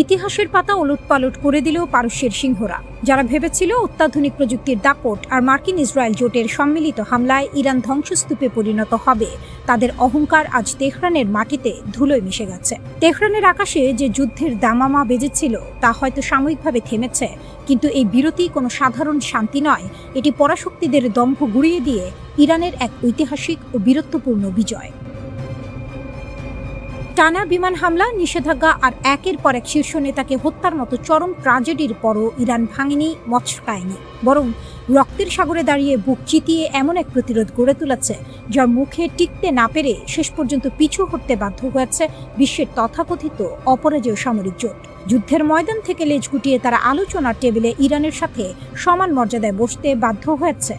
ইতিহাসের পাতা ওলটপালট করে দিল পারস্যের সিংহরা, যারা ভেবেছিল অত্যাধুনিক প্রযুক্তির দাপট আর মার্কিন ইসরায়েল জোটের সম্মিলিত হামলায় ইরান ধ্বংসস্তূপে পরিণত হবে। তাদের অহংকার আজ তেহরানের মাটিতে ধুলোয় মিশে গেছে। তেহরানের আকাশে যে যুদ্ধের দামামা বেজেছিল তা হয়তো সাময়িকভাবে থেমেছে, কিন্তু এই বিরতি কোনো সাধারণ শান্তি নয়। এটি পরাশক্তিদের দম্ভ গুঁড়িয়ে দিয়ে ইরানের এক ঐতিহাসিক ও বীরত্বপূর্ণ বিজয়। টানা বিমান হামলা, নিষেধাজ্ঞা আর একের পর এক শীর্ষ নেতাকে হত্যার মতো চরম ট্র্যাজেডির পরও ইরান ভাঙেনি, মচকায়নি, বরং রক্তের সাগরে দাঁড়িয়ে বুক চিতিয়ে এমন এক প্রতিরোধ গড়ে তুলেছে যার মুখে টিকতে না পেরে শেষ পর্যন্ত পিছু হটতে বাধ্য হয়েছে বিশ্বের তথাকথিত অপরাজেয় সামরিক জোট। যুদ্ধের ময়দান থেকে লেজ গুটিয়ে তারা আলোচনার টেবিলে ইরানের সাথে সমান মর্যাদায় বসতে বাধ্য হয়েছে।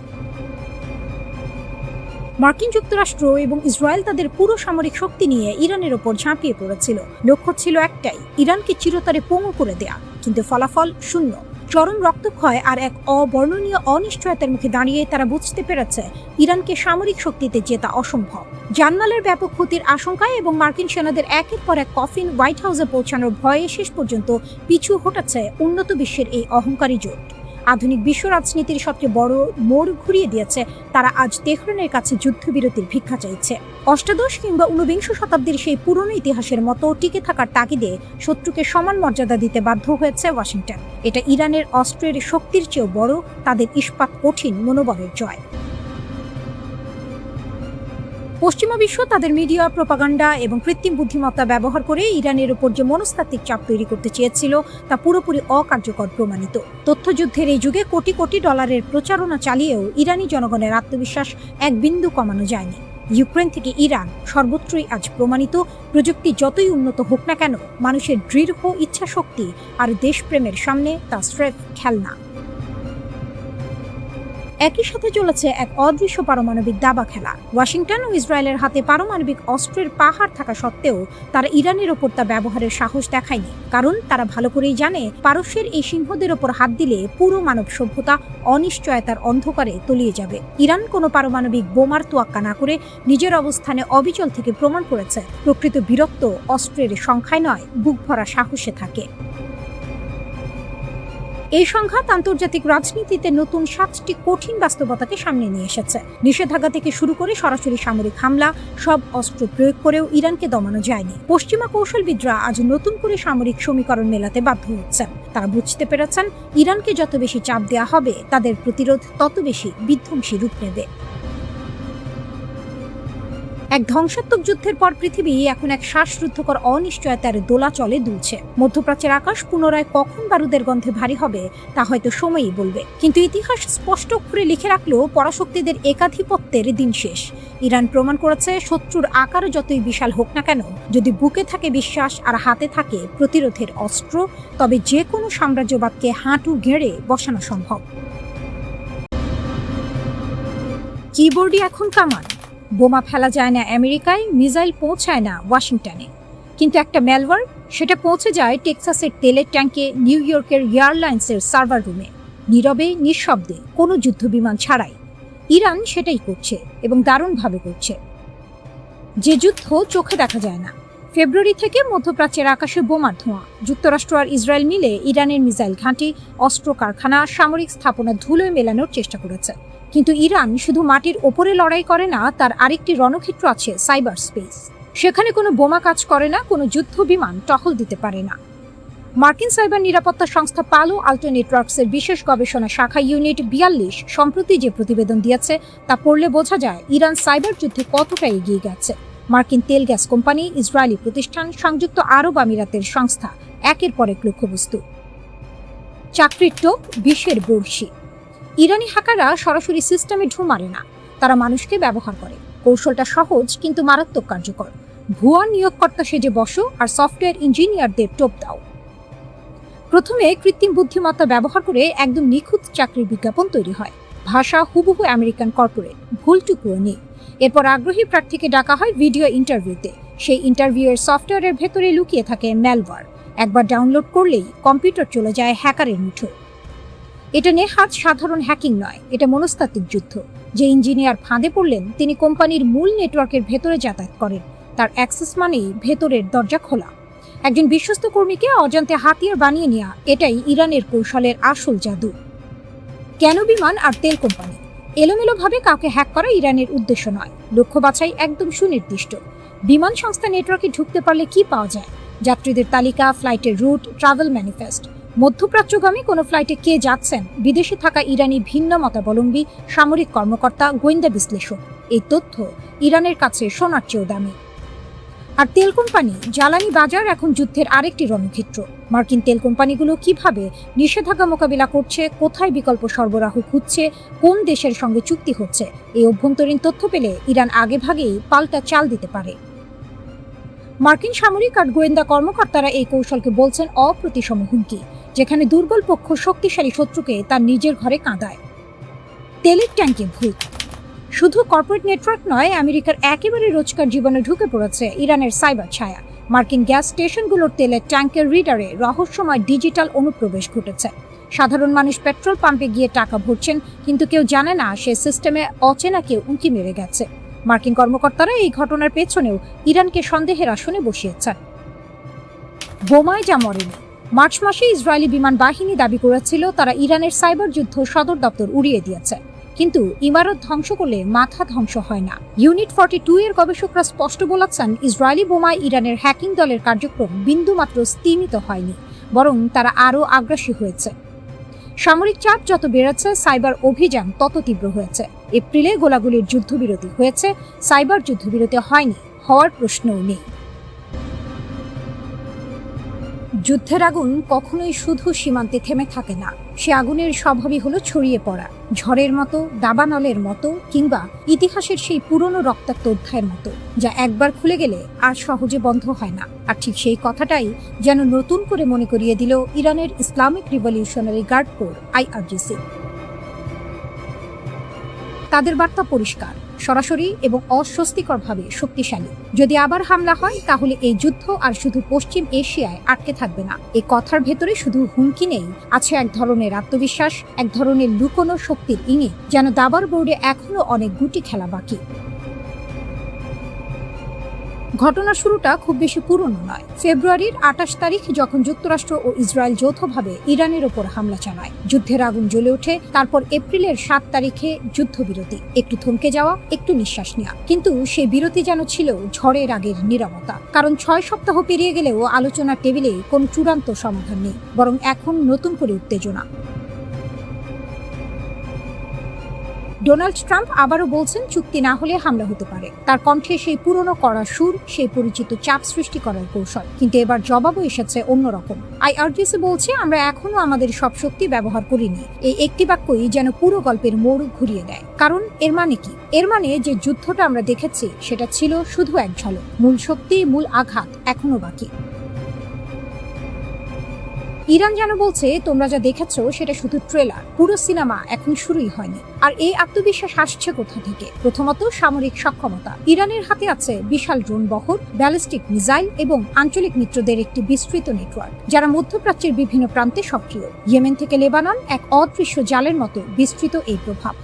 মার্কিন যুক্তরাষ্ট্র এবং ইসরায়েল তাদের পুরো সামরিক শক্তি নিয়ে ইরানের ওপর ঝাঁপিয়ে পড়েছিল। লক্ষ্য ছিল একটাই, ইরানকে চিরতরে পঙ্গু করে দেয়া, কিন্তু ফলাফল শূন্য। চরম রক্তক্ষয় আর এক অবর্ণনীয় অনিশ্চয়তার মুখে দাঁড়িয়ে তারা বুঝতে পেরেছে ইরানকে সামরিক শক্তিতে জেতা অসম্ভব। জানমালের ব্যাপক ক্ষতির আশঙ্কায় এবং মার্কিন সেনাদের একের পর এক কফিন হোয়াইট হাউসে পৌঁছানোর ভয়ে শেষ পর্যন্ত পিছু হটেছে উন্নত বিশ্বের এই অহংকারী জোট। আধুনিক বিশ্ব রাজনীতির সবচেয়ে বড় মোড় ঘুরিয়ে দিয়েছে। তারা আজ তেহরানের কাছে যুদ্ধবিরতির ভিক্ষা চাইছে। অষ্টাদশ কিংবা ঊনবিংশ শতাব্দীর সেই পুরনো ইতিহাসের মতো টিকে থাকার তাগিদে শত্রুকে সমান মর্যাদা দিতে বাধ্য হয়েছে ওয়াশিংটন। এটা ইরানের অস্ত্রের শক্তির চেয়েও বড় তাদের ইস্পাত কঠিন মনোবলের জয়। পশ্চিমা বিশ্ব তাদের মিডিয়া, প্রোপাগান্ডা এবং কৃত্রিম বুদ্ধিমত্তা ব্যবহার করে ইরানের উপর যে মনস্তাত্ত্বিক চাপ তৈরি করতে চেয়েছিল তা পুরোপুরি অকার্যকর প্রমাণিত। তথ্যযুদ্ধের এই যুগে কোটি কোটি ডলারের প্রচারণা চালিয়েও ইরানি জনগণের আত্মবিশ্বাস এক বিন্দু কমানো যায়নি। ইউক্রেন থেকে ইরান সর্বত্রই আজ প্রমাণিত, প্রযুক্তি যতই উন্নত হোক না কেন, মানুষের দৃঢ় ইচ্ছাশক্তি আর দেশপ্রেমের সামনে তা স্রেফ খেলনা। একই সাথে চলেছে এক অদৃশ্য পারমাণবিক দাবা খেলা। ওয়াশিংটন ও ইসরায়েলের হাতে পারমাণবিক অস্ত্রের পাহাড় থাকা সত্ত্বেও তারা ইরানের ওপর তা ব্যবহারের সাহস দেখায়নি, কারণ তারা ভালো করেই জানে পারস্যের এই সিংহদের ওপর হাত দিলে পুরো মানব সভ্যতা অনিশ্চয়তার অন্ধকারে তলিয়ে যাবে। ইরান কোনো পারমাণবিক বোমার তোয়াক্কা না করে নিজের অবস্থানে অবিচল থেকে প্রমাণ করেছে প্রকৃত বীরত্ব অস্ত্রের সংখ্যায় নয়, বুক ভরা সাহসে থাকে। এই সংঘাত আন্তর্জাতিক রাজনীতিতে নতুন 7টি কঠিন বাস্তবতাকে সামনে নিয়ে এসেছে। নিষেধাজ্ঞা থেকে শুরু করে সরাসরি সামরিক হামলা, সব অস্ত্র প্রয়োগ করেও ইরানকে দমানো যায়নি। পশ্চিমা কৌশলবিদরা আজ নতুন করে সামরিক সমীকরণ মেলাতে বাধ্য হচ্ছেন। তারা বুঝতে পেরেছেন ইরানকে যত বেশি চাপ দেওয়া হবে তাদের প্রতিরোধ তত বেশি বিধ্বংসী রূপ নেবে। এক ধ্বংসাত্মক যুদ্ধের পর পৃথিবী এখন এক শ্বাসরুদ্ধকর অনিশ্চয়তার দোলাচলে দুলছে। মধ্যপ্রাচ্যের আকাশ পুনরায় কখন বারুদের গন্ধে ভারী হবে তা হয়তো সময়ই বলবে, কিন্তু ইতিহাস স্পষ্ট অক্ষরে লিখে রাখলেও পরাশক্তিদের একাধিপত্যের দিন শেষ। ইরান প্রমাণ করেছে শত্রুর আকার যতই বিশাল হোক না কেন, যদি বুকে থাকে বিশ্বাস আর হাতে থাকে প্রতিরোধের অস্ত্র, তবে যে কোনো সাম্রাজ্যবাদকে হাঁটু গেড়ে বসানো সম্ভব। কিবোর্ডই এখন কামান। বোমা ফেলা যায় না আমেরিকায়, মিসাইল পৌঁছায় না ওয়াশিংটনে, কিন্তু একটা ম্যালওয়্যার সেটা পৌঁছে যায় টেক্সাসের তেলের ট্যাঙ্কে, নিউ ইয়র্কের এয়ারলাইন্সের সার্ভার রুমে, নীরবে নিঃশব্দে, কোনো যুদ্ধবিমান ছাড়াই। ইরান সেটাই করছে এবং দারুণভাবে করছে। যে যুদ্ধ চোখে দেখা যায় না। ফেব্রুয়ারি থেকে মধ্যপ্রাচ্যের আকাশে বোমার ধোঁয়া। যুক্তরাষ্ট্র আর ইসরায়েল মিলে ইরানের মিসাইল ঘাঁটি, অস্ত্র কারখানা, সামরিক স্থাপনা ধুলোয় মেলানোর চেষ্টা করেছে। কিন্তু ইরান শুধু মাটির ওপরে লড়াই করে না, তার আরেকটি রণক্ষেত্র আছে, সাইবার স্পেস। সেখানে কোনো বোমা কাজ করে না, কোনো যুদ্ধ বিমান টহল দিতে পারে না। মার্কিন সাইবার নিরাপত্তা সংস্থা পালো আল্টো নেটওয়ার্কসের বিশেষ গবেষণা শাখা ইউনিট 42 সম্প্রতি যে প্রতিবেদন দিয়েছে তা পড়লে বোঝা যায় ইরান সাইবার যুদ্ধে কতটা এগিয়ে গেছে। মার্কিন তেল গ্যাস কোম্পানি, ইসরায়েলি প্রতিষ্ঠান, সংযুক্ত আরব আমিরাতের সংস্থা, একের পর এক লক্ষ্যবস্তু। চাকরির টোপ, বিষের বড়শি। ইরানি হ্যাকাররা সরাসরি সিস্টেমে ঢু মারে না, তারা মানুষকে ব্যবহার করে। কৌশলটা সহজ কিন্তু মারাত্মক কার্যকর। ভুয়া নিয়োগকর্তা সেজে বসো আর সফটওয়্যার ইঞ্জিনিয়ারদের টোপ দাও। প্রথমে কৃত্রিম বুদ্ধিমত্তা ব্যবহার করে একদম নিখুঁত চাকরির বিজ্ঞাপন তৈরি হয়। ভাষা হুবহু আমেরিকান কর্পোরেট, ভুলটুকুও নেই। এরপর আগ্রহী প্রার্থীকে ডাকা হয় ভিডিও ইন্টারভিউতে। সেই ইন্টারভিউয়ের সফটওয়্যারের ভেতরে লুকিয়ে থাকে ম্যালওয়্যার। একবার ডাউনলোড করলেই কম্পিউটার চলে যায় হ্যাকারের মুঠো। এটা নেহাত সাধারণ হ্যাকিং নয়, এটা মনস্তাত্ত্বিক যুদ্ধ। যে ইঞ্জিনিয়ার ফাঁদে পড়লেন তিনি কোম্পানির মূল নেটওয়ার্কের ভেতরে যাতায়াত করেন। তার অ্যাক্সেস মানেই ভেতরের দরজা খোলা। একজন বিশ্বস্ত কর্মীকে অজান্তে হাতিয়ার বানিয়ে নেওয়া, এটাই ইরানের কৌশলের আসল জাদু। কেন বিমান আর তেল কোম্পানি? এলোমেলোভাবে কাউকে হ্যাক করা ইরানের উদ্দেশ্য নয়, লক্ষ্য বাছাই একদম সুনির্দিষ্ট। বিমান সংস্থা নেটওয়ার্কে ঢুকতে পারলে কি পাওয়া যায়? যাত্রীদের তালিকা, ফ্লাইটের রুট, ট্রাভেল ম্যানিফেস্ট। মধ্যপ্রাচ্যগামী কোনো ফ্লাইটে কে যাচ্ছেন, বিদেশে থাকা ইরানি ভিন্ন মতাবলম্বী, সামরিক কর্মকর্তা, গোয়েন্দা বিশ্লেষক। এই তথ্য ইরানের কাছে সোনার চেয়েও দামি। আর তেল কোম্পানি, জ্বালানি বাজার এখন যুদ্ধের আরেকটি রণক্ষেত্র। মার্কিন তেল কোম্পানিগুলো কিভাবে নিষেধাজ্ঞা মোকাবিলা করছে, কোথায় বিকল্প সরবরাহ খুঁজছে, কোন দেশের সঙ্গে চুক্তি হচ্ছে, এই অভ্যন্তরীণ তথ্য পেলে ইরান আগেভাগেই পাল্টা চাল দিতে পারে। মার্কিন সামরিক আর গোয়েন্দা কর্মকর্তারা এই কৌশলকে বলছেন অপ্রতিসম হুমকি, যেখানে দুর্বল পক্ষ শক্তিশালী শত্রুকে তার নিজের ঘরে কাঁদায়। তেলের ট্যাঙ্কে ভূত। শুধু কর্পোরেট নেটওয়ার্ক নয়, আমেরিকার একেবারে রোজকার জীবনে ঢুকে পড়েছে ইরানের সাইবার ছায়া। মার্কিন গ্যাস স্টেশনগুলোর তেলের ট্যাঙ্কের রিডারে রহস্যময় ডিজিটাল অনুপ্রবেশ ঘটেছে। সাধারণ মানুষ পেট্রোল পাম্পে গিয়ে টাকা ভরছেন, কিন্তু কেউ জানে না সে সিস্টেমে অচেনা কেউ উঁকি মেরে গেছে। মার্কিন কর্মকর্তারা এই ঘটনার পেছনেও ইরানকে সন্দেহের আসনে বসিয়েছেন। বোমায় যা মরেনি। মার্চ মাসে ইসরায়েলি বিমান বাহিনী দাবি করেছিল তারা ইরানের সাইবার যুদ্ধ সদর দপ্তর উড়িয়ে দিয়েছে, কিন্তু ইমারত ধ্বংস করলে মাথা ধ্বংস হয় না। ইউনিট 42 এর গবেষকরা স্পষ্ট বলেছেন, ইসরায়েলি বোমায় ইরানের হ্যাকিং দলের কার্যক্রম বিন্দুমাত্র স্তিমিত হয়নি, বরং তারা আরও আগ্রাসী হয়েছে। সামরিক চাপ যত বেড়েছে, সাইবার অভিযান তত তীব্র হয়েছে। এপ্রিলে গোলাগুলির যুদ্ধবিরতি হয়েছে, সাইবার যুদ্ধবিরতি হয়নি, হওয়ার প্রশ্নও নেই। যুদ্ধের আগুন কখনোই শুধু সীমান্তে থেমে থাকে না। সে আগুনের স্বভাবই হলো ছড়িয়ে পড়া, ঝড়ের মতো, দাবানলের মতো, কিংবা ইতিহাসের সেই পুরনো রক্তাক্ত অধ্যায়ের মতো, যা একবার খুলে গেলে আর সহজে বন্ধ হয় না। আর ঠিক সেই কথাটাই যেন নতুন করে মনে করিয়ে দিল ইরানের Islamic Revolutionary Guard Corps IRGC। তাদের বার্তা পরিষ্কার, সরাসরি এবং অস্বস্তিকরভাবে শক্তিশালী। যদি আবার হামলা হয়, তাহলে এই যুদ্ধ আর শুধু পশ্চিম এশিয়ায় আটকে থাকবে না। এই কথার ভেতরে শুধু হুমকি নেই, আছে এক ধরনের আত্মবিশ্বাস, এক ধরনের লুকোনো শক্তির ইঙ্গিত, যেন দাবার বোর্ডে এখনো অনেক গুটি খেলা বাকি। ঘটনার শুরুটা খুব বেশি পুরনো নয়। ফেব্রুয়ারির 28 তারিখ, যখন যুক্তরাষ্ট্র ও ইসরায়েল যৌথভাবে ইরানের ওপর হামলা চালায়, যুদ্ধের আগুন জ্বলে ওঠে। তারপর এপ্রিলের 7 তারিখে যুদ্ধবিরতি, একটু থমকে যাওয়া, একটু নিঃশ্বাস নেওয়া। কিন্তু সেই বিরতি যেন ছিল ঝড়ের আগের নীরবতা, কারণ 6 সপ্তাহ পেরিয়ে গেলেও আলোচনার টেবিলে কোনো চূড়ান্ত সমাধান নেই, বরং এখন নতুন করে উত্তেজনা। ডোনাল্ড ট্রাম্প আবারও বলছেন চুক্তি না হলে হামলা হতে পারে। তার কণ্ঠে সেই পুরনো কড়া সুর, সেই পরিচিত চাপ সৃষ্টি করার কৌশল। কিন্তু এবার জবাবও এসেছে অন্যরকম। IRGC বলছে, আমরা এখনো আমাদের সব শক্তি ব্যবহার করিনি। এই একটি বাক্যই যেন পুরো গল্পের মোড় ঘুরিয়ে দেয়। কারণ এর মানে কি? এর মানে যে যুদ্ধটা আমরা দেখেছি সেটা ছিল শুধু এক ঝলক। মূল শক্তি, মূল আঘাত এখনো বাকি। ইরান যেন বলছে, তোমরা যা দেখেছো সেটা শুধু ট্রেলার, পুরো সিনেমা এখন শুরুই হয়নি। আর এই আত্মবিশ্বাস আসছে কোথা থেকে? প্রথমত, সামরিক সক্ষমতা। ইরানের হাতে আছে বিশাল ড্রোন বহর, ব্যালিস্টিক মিসাইল এবং আঞ্চলিক মিত্রদের একটি বিস্তৃত নেটওয়ার্ক, যারা মধ্যপ্রাচ্যের বিভিন্ন প্রান্তে সক্রিয়। ইয়েমেন থেকে লেবানন, এক অদৃশ্য জালের মতো বিস্তৃত এই প্রভাব।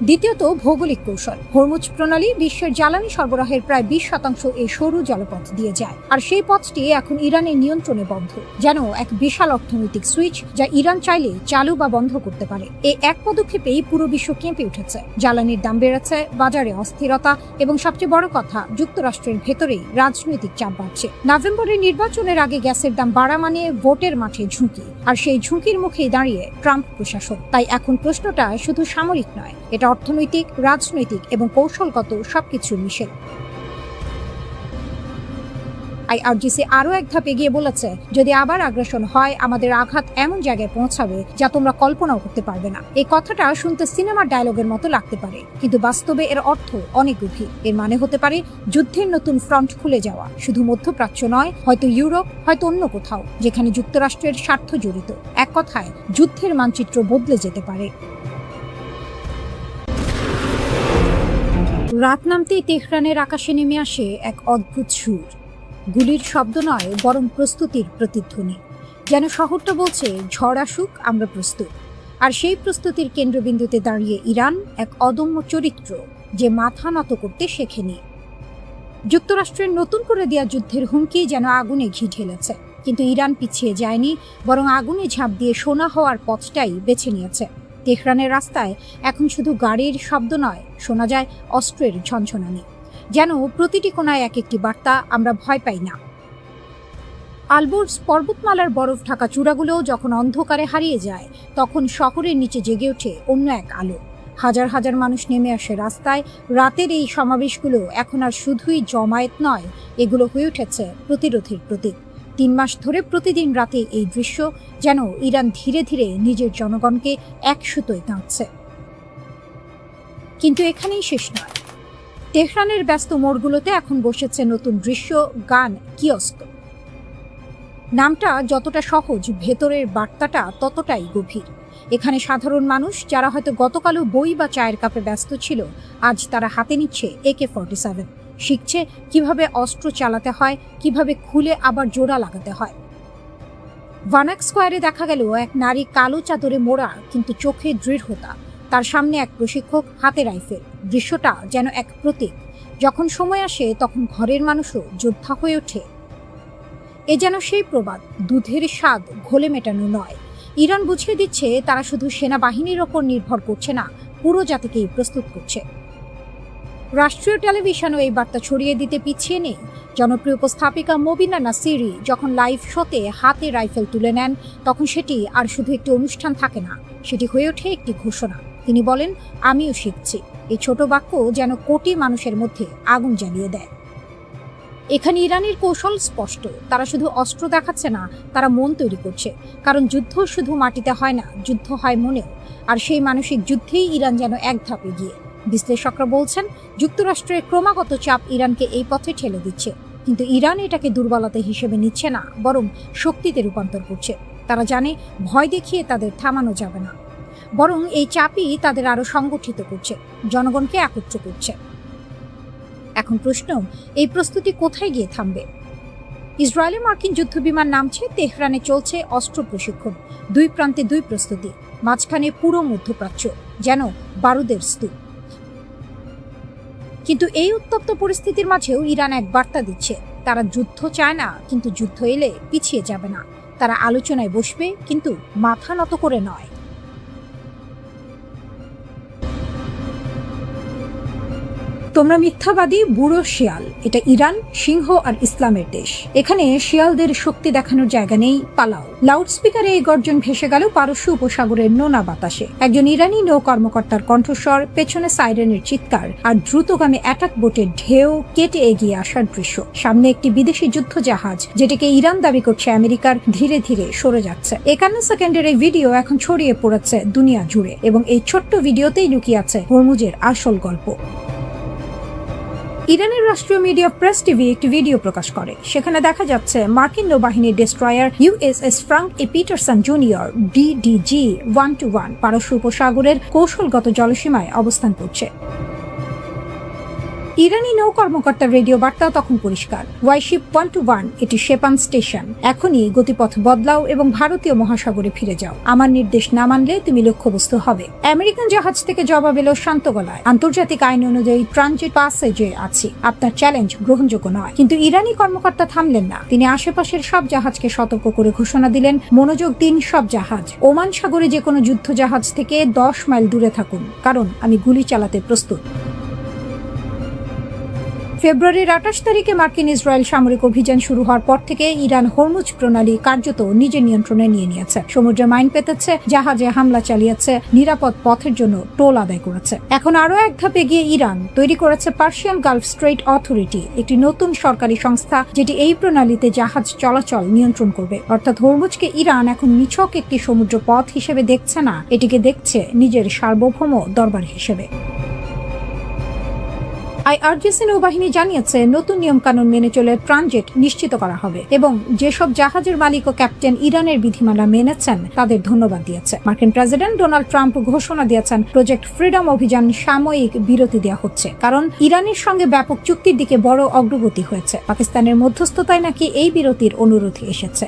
দ্বিতীয়ত, ভৌগোলিক কৌশল। হরমুজ প্রণালী বিশ্বের জ্বালানি সরবরাহের প্রায় 20% এই সরু জলপথ দিয়ে যায়, আর সেই পথটি এখন ইরানের নিয়ন্ত্রণে বন্ধ, যেন এক বিশাল অর্থনৈতিক সুইচ, যা ইরান চাইলে চালু বা বন্ধ করতে পারে। এই এক পদক্ষেপেই পুরো বিশ্ব কেঁপে উঠেছে। জ্বালানির দাম বেড়েছে, বাজারে অস্থিরতা, এবং সবচেয়ে বড় কথা, যুক্তরাষ্ট্রের ভেতরেই রাজনৈতিক চাপ বাড়ছে। নভেম্বরের নির্বাচনের আগে গ্যাসের দাম বাড়া মানে ভোটের মাঠে ঝুঁকি, আর সেই ঝুঁকির মুখেই দাঁড়িয়ে ট্রাম্প প্রশাসন। তাই এখন প্রশ্নটা শুধু সামরিক নয়, এটা অর্থনৈতিক, রাজনৈতিক এবং কৌশলগত সবকিছু মিশেল। IRGC আরও এক ধাপ এগিয়ে বলেছে, যদি আবার আগ্রাসন হয়, আমাদের আঘাত এমন জায়গায় পৌঁছাবে যা তোমরা কল্পনাও করতে পারবে না। এই কথাটা শুনতে সিনেমার ডায়লগের মতো লাগতে পারে, কিন্তু বাস্তবে এর অর্থ অনেক গভীর। এর মানে হতে পারে যুদ্ধের নতুন ফ্রন্ট খুলে যাওয়া, শুধু মধ্যপ্রাচ্য নয়, হয়তো ইউরোপ, হয়তো অন্য কোথাও, যেখানে যুক্তরাষ্ট্রের স্বার্থ জড়িত। এক কথায়, যুদ্ধের মানচিত্র বদলে যেতে পারে। রাত নামতেই তেহরানের আকাশে নেমে আসে এক অদ্ভুত সুর। গুলির শব্দ নয়, বরং প্রস্তুতির প্রতিধ্বনি। যেন শহরটা বলছে, ঝড় আসুক, আমরা প্রস্তুত। আর সেই প্রস্তুতির কেন্দ্রবিন্দুতে দাঁড়িয়ে ইরান, এক অদম্য চরিত্র, যে মাথা নত করতে শেখেনি। যুক্তরাষ্ট্রের নতুন করে দেওয়া যুদ্ধের হুমকি যেন আগুনে ঘি ঢেলেছে, কিন্তু ইরান পিছিয়ে যায়নি, বরং আগুনে ঝাঁপ দিয়ে সোনা হওয়ার পথটাই বেছে নিয়েছে। তেহরানের রাস্তায় এখন শুধু গাড়ির শব্দ নয়, শোনা যায় অস্ত্রের ঝনঝনানি। যেন প্রতিটি কোণায় এক একটি বার্তা, আমরা ভয় পাই না। আলবোর্স পর্বতমালার বরফ ঢাকা চূড়াগুলো যখন অন্ধকারে হারিয়ে যায়, তখন শহরের নিচে জেগে ওঠে অন্য এক আলো। হাজার হাজার মানুষ নেমে আসে রাস্তায়। রাতের এই সমাবেশগুলো এখন আর শুধুই জমায়েত নয়, এগুলো হয়ে উঠেছে প্রতিরোধের প্রতীক। 3 মাস ধরে প্রতিদিন রাতে এই দৃশ্য, যেন ইরান ধীরে ধীরে নিজের জনগণকে এক সুতোয় টানছে। কিন্তু এখানেই শেষ নয়। তেহরানের ব্যস্ত মোড়গুলোতে এখন বসেছে নতুন দৃশ্য, গান কিয়স্ক। নামটা যতটা সহজ, ভেতরের বার্তাটা ততটাই গভীর। এখানে সাধারণ মানুষ যারা হয়তো গতকালও বই বা চায়ের কাপে ব্যস্ত ছিল, আজ তারা হাতে নিচ্ছে AK-47, শিখছে কিভাবে অস্ত্র চালাতে হয়, কিভাবে খুলে আবার জোড়া লাগাতে হয়। ভানাক স্কোয়ারে দেখা গেল এক নারী কালো চাদরে মোড়া, কিন্তু চোখে দৃঢ়তা। তার সামনে এক প্রশিক্ষক, হাতে রাইফেল। দৃশ্যটা যেন এক প্রতীক। যখন সময় আসে তখন ঘরের মানুষও যোদ্ধা হয়ে ওঠে। এ যেন সেই প্রবাদ, দুধের স্বাদ ঘোলে মেটানো নয়। ইরান বুঝিয়ে দিচ্ছে তারা শুধু সেনাবাহিনীর ওপর নির্ভর করছে না, পুরো জাতিকেই প্রস্তুত করছে। রাষ্ট্রীয় টেলিভিশনও এই বার্তা ছড়িয়ে দিতে পিছিয়ে নেই। জনপ্রিয় উপস্থাপিকা মবিনা নাসিরি যখন লাইভ শোতে হাতে রাইফেল তুলে নেন, তখন সেটি আর শুধু একটি অনুষ্ঠান থাকে না, সেটি হয়ে ওঠে একটি ঘোষণা। তিনি বলেন, আমিও শিখছি। এই ছোট বাক্য যেন কোটি মানুষের মধ্যে আগুন জ্বালিয়ে দেয়। এখানে ইরানের কৌশল স্পষ্ট। তারা শুধু অস্ত্র দেখাচ্ছে না, তারা মন তৈরি করছে। কারণ যুদ্ধ শুধু মাটিতে হয় না, যুদ্ধ হয় মনেও। আর সেই মানসিক যুদ্ধেই ইরান যেন এক ধাপ এগিয়ে। বিশ্লেষকরা বলছেন, যুক্তরাষ্ট্রের ক্রমাগত চাপ ইরানকে এই পথে ঠেলে দিচ্ছে। কিন্তু ইরান এটাকে দুর্বলতা হিসেবে নিচ্ছে না, বরং শক্তিতে রূপান্তর করছে। তারা জানে ভয় দেখিয়ে তাদের থামানো যাবে না, বরং এই চাপই তাদের আরো সংগঠিত করছে, জনগণকে একত্র করছে। এখন প্রশ্ন, এই প্রস্তুতি কোথায় গিয়ে থামবে? ইসরায়েলে মার্কিন যুদ্ধবিমান নামছে, তেহরানে চলছে অস্ত্র প্রশিক্ষণ। 2 প্রান্তে 2 প্রস্তুতি, মাঝখানে পুরো মধ্যপ্রাচ্য, যেন বারুদের স্তূপ। কিন্তু এই উত্তপ্ত পরিস্থিতির মাঝেও ইরান এক বার্তা দিচ্ছে, তারা যুদ্ধ চায় না, কিন্তু যুদ্ধ এলে পিছিয়ে যাবে না। তারা আলোচনায় বসবে, কিন্তু মাথা নত করে নয়। তোমরা মিথ্যাবাদী, বুড়ো শিয়াল। এটা ইরান, সিংহ আর ইসলামের দেশ। এখানে শিয়ালদের শক্তি দেখানোর জায়গা নেই, পালাও। লাউডস্পিকারে এই গর্জন ভেসে গেল পারস্য উপসাগরের নোনা বাতাসে। একজন ইরানি নৌ কর্মকর্তার কণ্ঠস্বর, পেছনে সাইরেনের চিৎকার, আর দ্রুতগামী অ্যাটাক বোটের ঢেউ কেটে এগিয়ে আসার দৃশ্য। সামনে একটি বিদেশি যুদ্ধ জাহাজ, যেটাকে ইরান দাবি করছে আমেরিকার, ধীরে ধীরে সরে যাচ্ছে। 51 সেকেন্ডের এই ভিডিও এখন ছড়িয়ে পড়েছে দুনিয়া জুড়ে, এবং এই ছোট্ট ভিডিওতেই লুকিয়ে আছে হরমুজের আসল গল্প। ইরানের রাষ্ট্রীয় মিডিয়া প্রেস টিভি একটি ভিডিও প্রকাশ করে। সেখানে দেখা যাচ্ছে মার্কিন নৌবাহিনীর ডেস্ট্রয়ার USS ফ্রাঙ্ক এ পিটারসন জুনিয়র DDG-121 পারস্য উপসাগরের কৌশলগত জলসীমায় অবস্থান করছে। ইরানি নৌ কর্মকর্তার রেডিও বার্তা তখন পরিষ্কার, ওয়াইশিপ 121, এটি শেপান স্টেশন। এখনই গতিপথ বদলাও এবং ভারতীয় মহাসাগরে ফিরে যাও। আমার নির্দেশ না মানলে তুমি লক্ষ্যবস্তু হবে। আমেরিকান জাহাজ থেকে জবাব এলো শান্ত গলায়, আন্তর্জাতিক আইন অনুযায়ী ট্রানজিট পাসেজে আছি, আপনার চ্যালেঞ্জ গ্রহণযোগ্য নয়। কিন্তু ইরানি কর্মকর্তা থামলেন না। তিনি আশেপাশের সব জাহাজকে সতর্ক করে ঘোষণা দিলেন, মনোযোগ দিন সব জাহাজ। ওমান সাগরে যে কোনো যুদ্ধ জাহাজ থেকে 10 মাইল দূরে থাকুন, কারণ আমি গুলি চালাতে প্রস্তুত। ফেব্রুয়ারির 28 তারিখে মার্কিন ইসরায়েল সামরিক অভিযান শুরু হওয়ার পর থেকে ইরান হরমুজ প্রণালী কার্যত নিজের নিয়ন্ত্রণে নিয়ে নিয়েছে। সমুদ্রে মাইন পেতেছে, জাহাজে হামলা চালিয়েছে, নিরাপদ পথের জন্য টোল আদায় করেছে। এখন আরও এক ধাপ এগিয়ে ইরান তৈরি করেছে পার্সিয়ান গালফ স্ট্রেইট অথরিটি, একটি নতুন সরকারি সংস্থা যেটি এই প্রণালীতে জাহাজ চলাচল নিয়ন্ত্রণ করবে। অর্থাৎ হরমুজকে ইরান এখন নিছক একটি সমুদ্র পথ হিসেবে দেখছে না, এটিকে দেখছে নিজের সার্বভৌম দরবার হিসেবে। IRGC নৌবাহিনী জানিয়েছে, নতুন নিয়মকানুন মেনে চলে ট্রানজিট নিশ্চিত করা হবে, এবং যেসব জাহাজের মালিক ও ক্যাপ্টেন ইরানের বিধিমালা মেনেছেন তাদের ধন্যবাদ দিয়েছে। মার্কিন প্রেসিডেন্ট ডোনাল্ড ট্রাম্প ঘোষণা দিয়েছেন, প্রজেক্ট ফ্রিডম অভিযান সাময়িক বিরতি দেওয়া হচ্ছে, কারণ ইরানের সঙ্গে ব্যাপক চুক্তির দিকে বড় অগ্রগতি হয়েছে। পাকিস্তানের মধ্যস্থতায় নাকি এই বিরতির অনুরোধ এসেছে।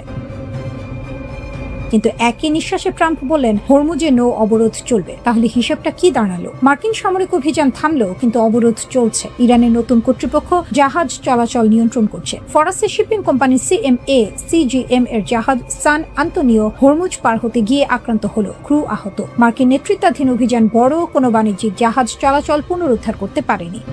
কিন্তু একই নিঃশ্বাসে ট্রাম্প বললেন হরমুজে নৌ অবরোধ চলবে। তাহলে হিসাবটা কি দাঁড়ালো? মার্কিন সামরিক অভিযান থামলো, কিন্তু অবরোধ চলছে। ইরানের নতুন কর্তৃপক্ষ জাহাজ চলাচল নিয়ন্ত্রণ করছে। ফরাসি শিপিং কোম্পানি CGM এর জাহাজ সান আন্তোনিও হরমুজ পার হতে গিয়ে আক্রান্ত হলো, ক্রু আহত। মার্কিন নেতৃত্বাধীন অভিযান বড় কোনো বাণিজ্যিক জাহাজ চলাচল পুনরুদ্ধার করতে পারেনি।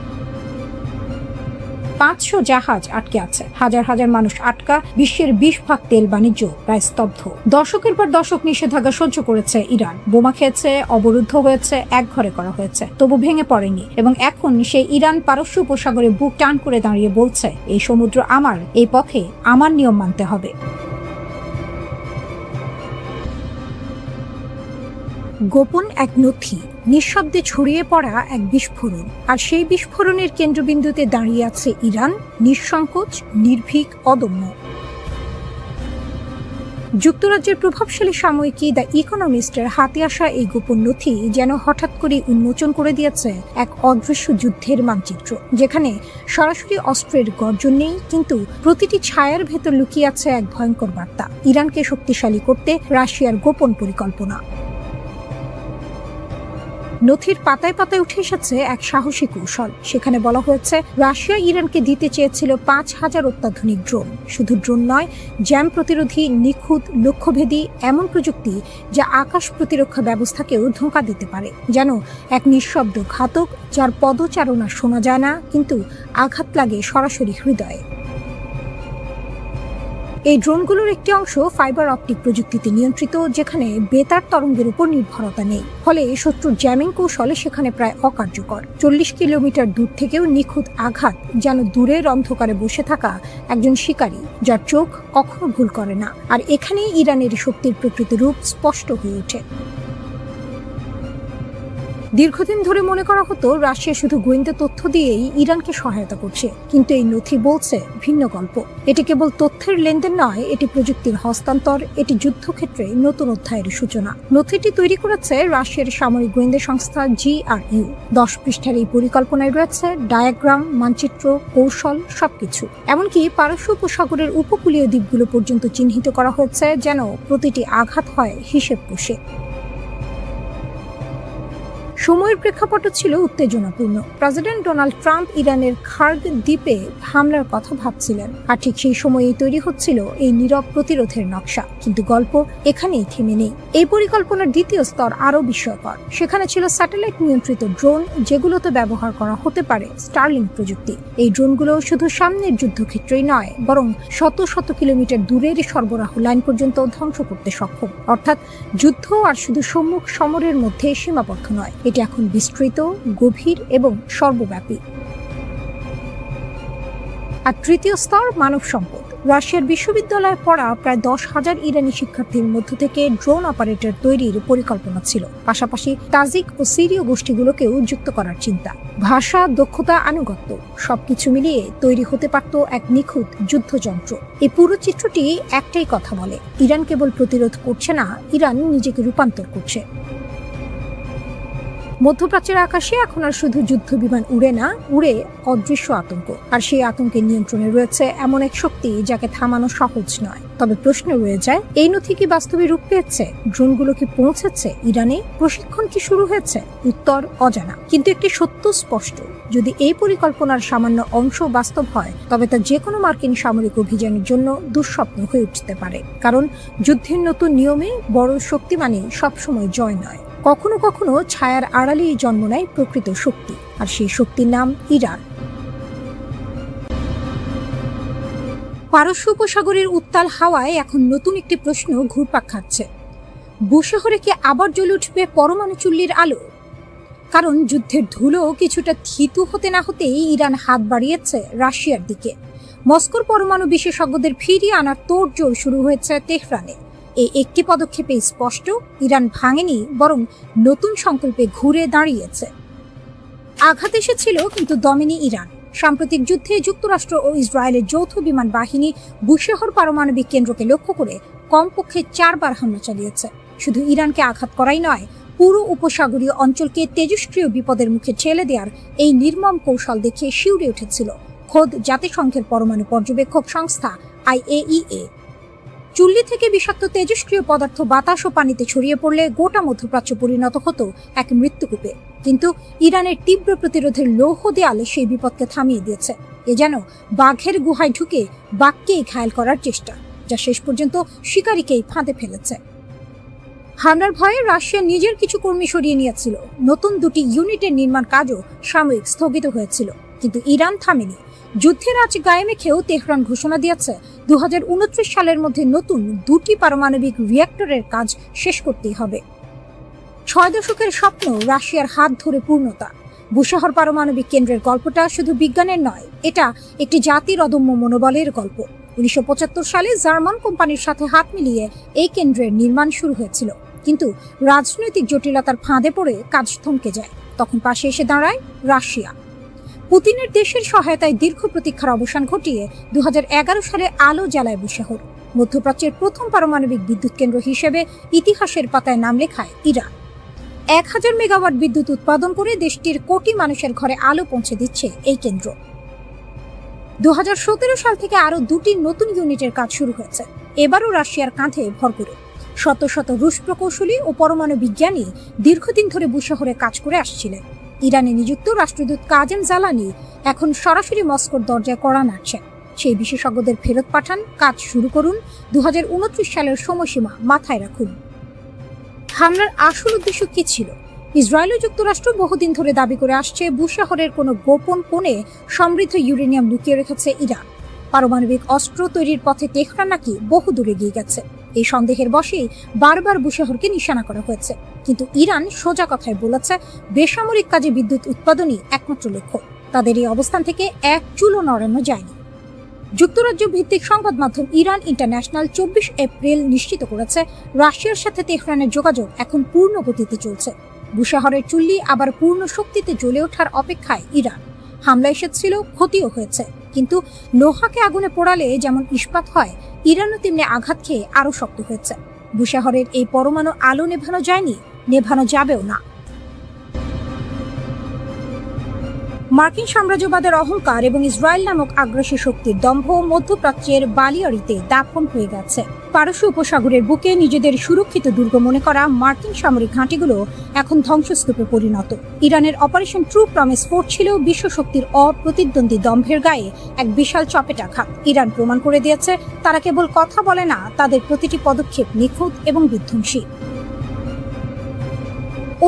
500 জাহাজ আটকে আছে, হাজার হাজার মানুষ আটকা, বিশ্বের 20% তেল বাণিজ্য প্রায় স্তব্ধ। দশকের পর দশক নিষেধাজ্ঞা সহ্য করেছে ইরান, বোমা খেয়েছে, অবরুদ্ধ হয়েছে, একঘরে করা হয়েছে, তবু ভেঙে পড়েনি। এবং এখন সেই ইরান পারস্য উপসাগরে বুক টান করে দাঁড়িয়ে বলছে, এই সমুদ্র আমার, এই পথে আমার নিয়ম মানতে হবে। গোপন এক নথি, নিঃশব্দে ছড়িয়ে পড়া এক বিস্ফোরণ, আর সেই বিস্ফোরণের কেন্দ্রবিন্দুতে দাঁড়িয়ে আছে ইরান, নিঃসংকোচ, নির্ভীক, অদম্য। যুক্তরাজ্যের প্রভাবশালী সাময়িকী দ্য ইকোনমিস্টের হাতে আসা এই গোপন নথি যেন হঠাৎ করে উন্মোচন করে দিয়েছে এক অদৃশ্য যুদ্ধের মানচিত্র, যেখানে সরাসরি অস্ত্রের গর্জন নেই, কিন্তু প্রতিটি ছায়ার ভেতর লুকিয়ে আছে এক ভয়ঙ্কর বার্তা, ইরানকে শক্তিশালী করতে রাশিয়ার গোপন পরিকল্পনা। নথির পাতায় পাতায় উঠে এসেছে এক সাহসী কৌশল। সেখানে বলা হয়েছে রাশিয়া ইরানকে দিতে চেয়েছিল 5000 অত্যাধুনিক ড্রোন। শুধু ড্রোন নয়, জ্যাম প্রতিরোধী, নিখুঁত, লক্ষ্যভেদী এমন প্রযুক্তি যা আকাশ প্রতিরক্ষা ব্যবস্থাকেও ধোঁকা দিতে পারে, যেন এক নিঃশব্দ ঘাতক যার পদচারণা শোনা যায় না, কিন্তু আঘাত লাগে সরাসরি হৃদয়ে। এই ড্রোনগুলোর একটি অংশ ফাইবার অপটিক প্রযুক্তিতে নিয়ন্ত্রিত, যেখানে বেতার তরঙ্গের উপর নির্ভরতা নেই, ফলে শত্রুর জ্যামিং কৌশলে সেখানে প্রায় অকার্যকর। 40 কিলোমিটার দূর থেকেও নিখুঁত আঘাত, যেন দূরের অন্ধকারে বসে থাকা একজন শিকারী যার চোখ কখনো ভুল করে না। আর এখানেই ইরানের শক্তির প্রকৃত রূপ স্পষ্ট হয়ে ওঠে। দীর্ঘদিন ধরে মনে করা হতো রাশিয়া শুধু গোয়েন্দা তথ্য দিয়েই ইরানকে সহায়তা করছে, কিন্তু এই নথি বলছে ভিন্ন গল্প। এটি কেবল তথ্যের লেনদেন নয়, এটি প্রযুক্তির হস্তান্তর, এটি যুদ্ধক্ষেত্রে নতুন অধ্যায়ের সূচনা। নথিটি তৈরি করেছে রাশিয়ার সামরিক গোয়েন্দা সংস্থা GRU। 10 পৃষ্ঠার এই পরিকল্পনায় রয়েছে ডায়াগ্রাম, মানচিত্র, কৌশল, সবকিছু। এমনকি পারস্য উপসাগরের উপকূলীয় দ্বীপগুলো পর্যন্ত চিহ্নিত করা হয়েছে, যেন প্রতিটি আঘাত হয় হিসেব কষে। সময়ের প্রেক্ষাপট ছিল উত্তেজনাপূর্ণ। প্রেসিডেন্ট ডোনাল্ড ট্রাম্প ইরানের খার্গ দ্বীপে হামলার কথা ভাবছিলেন, আর ঠিক সেই সময়েই তৈরি হচ্ছিল এই নীরব প্রতিরোধের নকশা। কিন্তু গল্প এখানেই থেমে নেই। এই পরিকল্পনার দ্বিতীয় স্তর আরও বিস্ময়কর। সেখানে ছিল স্যাটেলাইট নিয়ন্ত্রিত ড্রোন, যেগুলোতে ব্যবহার করা হতে পারে স্টারলিংক প্রযুক্তি। এই ড্রোনগুলো শুধু সামনের যুদ্ধক্ষেত্রেই নয়, বরং শত শত কিলোমিটার দূরের সরবরাহ লাইন পর্যন্ত ধ্বংস করতে সক্ষম। অর্থাৎ যুদ্ধ আর শুধু সম্মুখ সমরের মধ্যে সীমাবদ্ধ নয়, এটি এখন বিস্তৃত, গভীর এবং সর্বব্যাপী। আর তৃতীয় স্তর মানব সম্পদ। রাশিয়ার বিশ্ববিদ্যালয়ে পড়া প্রায় 10,000 ইরানি শিক্ষার্থীর মধ্য থেকে ড্রোন অপারেটর তৈরির পরিকল্পনা ছিল। পাশাপাশি তাজিক ও সিরীয় গোষ্ঠীগুলোকেও যুক্ত করার চিন্তা। ভাষা, দক্ষতা, আনুগত্য সবকিছু মিলিয়ে তৈরি হতে পারত এক নিখুঁত যুদ্ধযন্ত্র। এই পুরো চিত্রটি একটাই কথা বলে, ইরান কেবল প্রতিরোধ করছে না, ইরান নিজেকে রূপান্তর করছে। মধ্যপ্রাচ্যের আকাশে এখন আর শুধু যুদ্ধ বিমান উড়ে না, উড়ে অদৃশ্য আতঙ্ক। আর সেই আতঙ্কের নিয়ন্ত্রণে রয়েছে এমন এক শক্তি যাকে থামানো সহজ নয়। তবে প্রশ্ন রয়ে যায়, এই নথি কি বাস্তবে রূপ পেয়েছে? ড্রোনগুলো কি পৌঁছেছে ইরানে? প্রশিক্ষণ কি শুরু হয়েছে? উত্তর অজানা। কিন্তু একটি সত্য স্পষ্ট, যদি এই পরিকল্পনার সামান্য অংশ বাস্তব হয়, তবে তা যে কোনো মার্কিন সামরিক অভিযানের জন্য দুঃস্বপ্ন হয়ে উঠতে পারে। কারণ যুদ্ধের নতুন নিয়মে বড় শক্তি মানে সবসময় জয় নয়। কখনো কখনো ছায়ার আড়ালেই জন্ম নেয় প্রকৃত শক্তি, আর সেই শক্তির নাম ইরান। পারস্য উপসাগরের উত্তাল হাওয়ায় এখন নতুন একটি প্রশ্ন ঘুরপাক খাচ্ছে। বুশহরে কি আবার জ্বলে উঠবে পরমাণু চুল্লির আলো? কারণ যুদ্ধের ধুলো কিছুটা থিতু হতে না হতেই ইরান হাত বাড়িয়েছে রাশিয়ার দিকে। মস্কোর পরমাণু বিশেষজ্ঞদের ফিরিয়ে আনার তোড়জোড় শুরু হয়েছে তেহরানে। এই একটি পদক্ষেপে স্পষ্ট, ইরান ভাঙেনি, বরং নতুন সংকল্পে ঘুরে দাঁড়িয়েছে। আঘাত এসেছিল, কিন্তু দমেনি ইরান। সাম্প্রতিক যুদ্ধে যুক্তরাষ্ট্র ও ইসরায়েলের যৌথ বিমান বাহিনী বুশেহর পারমাণবিক কেন্দ্রকে লক্ষ্য করে কমপক্ষে 4 বার হামলা চালিয়েছে। শুধু ইরানকে আঘাত করাই নয়, পুরো উপসাগরীয় অঞ্চলকে তেজস্ক্রিয় বিপদের মুখে ঠেলে দেওয়ার এই নির্মম কৌশল দেখে শিউরে উঠেছিল খোদ জাতিসংঘের পরমাণু পর্যবেক্ষক সংস্থা IAEA। চুল্লি থেকে বিষাক্ত তেজস্ক্রিয় পদার্থ বাতাস ও পানিতে ছড়িয়ে পড়লে গোটা মধ্যপ্রাচ্য পরিণত হতো এক মৃত্যুকূপে। কিন্তু ইরানের তীব্র প্রতিরোধের লৌহ দেয়াল সেই বিপদকে থামিয়ে দিয়েছে। এ যেন বাঘের গুহায় ঢুকে বাঘকেই ঘায়েল করার চেষ্টা, যা শেষ পর্যন্ত শিকারীকেই ফাঁদে ফেলেছে। হামলার ভয়ে রাশিয়া নিজের কিছু কর্মী সরিয়ে নিয়েছিল। নতুন 2টি ইউনিটের নির্মাণ কাজও সাময়িক স্থগিত হয়েছিল, কিন্তু ইরান থামেনি। যুদ্ধের আজ গায়ে মেখেও তেহরান ঘোষণা দিয়েছে 2029 সালের মধ্যে নতুন 2টি পারমাণবিক রিঅ্যাক্টরের কাজ শেষ করতেই হবে। 6 দশকের স্বপ্ন রাশিয়ার হাত ধরে পূর্ণতা। বুশাহর পারমাণবিক কেন্দ্রের গল্পটা শুধু বিজ্ঞানের নয়, এটা একটি জাতির অদম্য মনোবলের গল্প। 1975 সালে জার্মান কোম্পানির সাথে হাত মিলিয়ে এই কেন্দ্রের নির্মাণ শুরু হয়েছিল, কিন্তু রাজনৈতিক জটিলতার ফাঁদে পড়ে কাজ থমকে যায়। তখন পাশে এসে দাঁড়ায় রাশিয়া। পুতিনের দেশের সহায়তায় দীর্ঘ প্রতীক্ষার অবসান ঘটিয়ে 2011 সালে আলো জ্বালায় বুশাহর। মধ্যপ্রাচ্যের প্রথম পারমাণবিক বিদ্যুৎ কেন্দ্র হিসেবে ইতিহাসের পাতায় নাম লেখায় ইরান। 1000 মেগাওয়াট বিদ্যুৎ উৎপাদন করে দেশটির কোটি মানুষের ঘরে আলো পৌঁছে দিচ্ছে এই কেন্দ্র। 2017 সাল থেকে আরো 2টি নতুন ইউনিটের কাজ শুরু হয়েছে, এবারও রাশিয়ার কাঁধে ভর করে। শত শত রুশ প্রকৌশলী ও পরমাণু বিজ্ঞানী দীর্ঘদিন ধরে বুশাহরে কাজ করে আসছিলেন। ইরানে নিযুক্ত রাষ্ট্রদূত কাজেম জালানি এখন সরাসরি মস্কোর দরজায় কড়া নাড়ছেন। সেই বিশেষজ্ঞদের ফেরত পাঠান, কাজ শুরু করুন। 2029 সালের সময়সীমা মাথায় রাখুন। হামলার আসল উদ্দেশ্য কি ছিল? ইসরায়েল ও যুক্তরাষ্ট্র বহুদিন ধরে দাবি করে আসছে বুশাহরের কোনো গোপন কোণে সমৃদ্ধ ইউরেনিয়াম লুকিয়ে রেখেছে ইরান। পারমাণবিক অস্ত্র তৈরির পথে তেহরান নাকি বহু দূরে এগিয়ে গেছে। এই সন্দেহের বশেই বারবার বুশাহরকে নিশানা করা হয়েছে, কিন্তু ইরান সোজা কথায় বলেছে বেসামরিক কাজে বিদ্যুৎ উৎপাদনই একমাত্র লক্ষ্য। তাদের এই অবস্থান থেকে এক চুলও নড়ানো যায়নি। যুক্তরাজ্য ভিত্তিক সংবাদ মাধ্যম ইরান ইন্টারন্যাশনাল 24 এপ্রিল নিশ্চিত করেছে রাশিয়ার সাথে তেহরানের যোগাযোগ এখন পূর্ণ গতিতে চলছে। বুশাহরের চুল্লি আবার পূর্ণ শক্তিতে জ্বলে ওঠার অপেক্ষায় ইরান। হামলা এসেছিল, ক্ষতিও হয়েছে, কিন্তু লোহাকে আগুনে পোড়ালে যেমন ইস্পাত হয়, ইরানও তেমনি আঘাত খেয়ে আরো শক্ত হয়েছে। বুশাহরের এই পরমাণু আলো নেভানো যায়নি, নেভানো যাবেও না। মার্কিন সাম্রাজ্যবাদের অহংকার এবং ইসরায়েল নামক আগ্রাসী শক্তির দম্ভ মধ্যপ্রাচ্যের বালিয়াড়িতে দাফন হয়ে গেছে। পারস্য উপসাগরের বুকে নিজেদের সুরক্ষিত দুর্গ মনে করা মার্কিন সামরিক ঘাঁটিগুলো এখন ধ্বংসস্তূপে পরিণত। ইরানের অপারেশন ট্রু প্রমিস 4 ছিল বিশ্বশক্তির অপ্রতিদ্বন্দ্বী দম্ভের গায়ে এক বিশাল চপেটাঘাত। ইরান প্রমাণ করে দিয়েছে তারা কেবল কথা বলে না, তাদের প্রতিটি পদক্ষেপ নিখুঁত এবং বিধ্বংসী।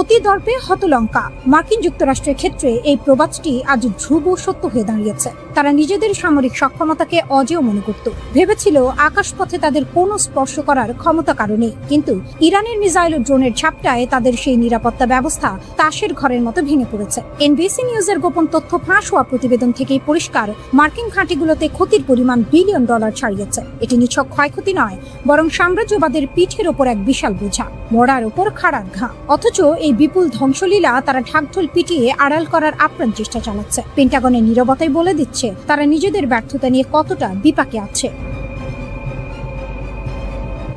অতি দর্পে হতলঙ্কা। মার্কিন যুক্তরাষ্ট্রের ক্ষেত্রে এই প্রবাদটি আজ ধ্রুব সত্য হয়ে দাঁড়িয়েছে। তারা নিজেদের সামরিক সক্ষমতাকে অজেয় মনে করত, ভেবেছিল আকাশপথে তাদের কোনো স্পর্শ করার ক্ষমতা কারণে। কিন্তু ইরানের মিসাইল ও ড্রোনের ঝাপটায় তাদের সেই নিরাপত্তা ব্যবস্থা তাসের ঘরের মতো ভেঙে পড়েছে। এনবিসি নিউজের গোপন তথ্য ফাঁস হওয়া প্রতিবেদন থেকেই পরিষ্কার, মার্কিন ঘাঁটিগুলোতে ক্ষতির পরিমাণ বিলিয়ন ডলার ছাড়িয়েছে। এটি নিছক ক্ষয়ক্ষতি নয়, বরং সাম্রাজ্যবাদের পিঠের ওপর এক বিশাল বোঝা, মরার ওপর খাড়ার ঘা। অথচ এই বিপুল ধ্বংসলীলা তারা ঢাকঢোল পিটিয়ে আড়াল করার আপ্রাণ চেষ্টা চালাচ্ছে। পেন্টাগনের নীরবতাই বলে দিচ্ছে তারা নিজেদের ব্যর্থতা নিয়ে কতটা বিপাকে আছে।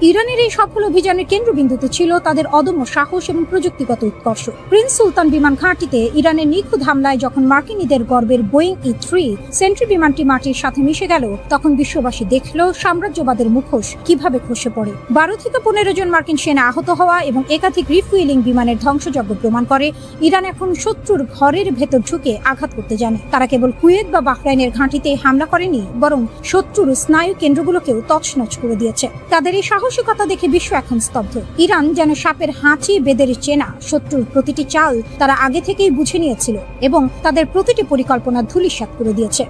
ইরানের এই সফল অভিযানের কেন্দ্রবিন্দুতে ছিল তাদের অদম্য সাহস এবং প্রযুক্তিগত উৎকর্ষ। প্রিন্স সুলতান বিমান ঘাঁটিতে ইরানের নিখুঁত হামলায় যখন মার্কিনীদের গর্বের বোয়িং E-3 সেন্ট্রি বিমানটি মাটির সাথে মিশে গেল, তখন বিশ্ববাসী দেখল সাম্রাজ্যবাদের মুখোশ কিভাবে খসে পড়ে। 12 থেকে 15 জন মার্কিন সেনা আহত হওয়া এবং একাধিক রিফুয়েলিং বিমানের ধ্বংসযজ্ঞ প্রমাণ করে ইরান এখন শত্রুর ঘরের ভেতর ঢুকে আঘাত করতে জানে। তারা কেবল কুয়েত বা বাহরাইনের ঘাঁটিতে হামলা করেনি, বরং শত্রুর স্নায়ু কেন্দ্রগুলোকেও তছনছ করে দিয়েছে। তাদের এই সাহসিকতা দেখে বিশ্ব এখন স্তব্ধ। ইরান যেন সাপের হাঁচি বেদের চেনা, শত্রুর প্রতিটি চাল তারা আগে থেকেই বুঝে নিয়েছিল এবং তাদের প্রতিটি পরিকল্পনা ধূলিসাৎ করে দিয়েছে।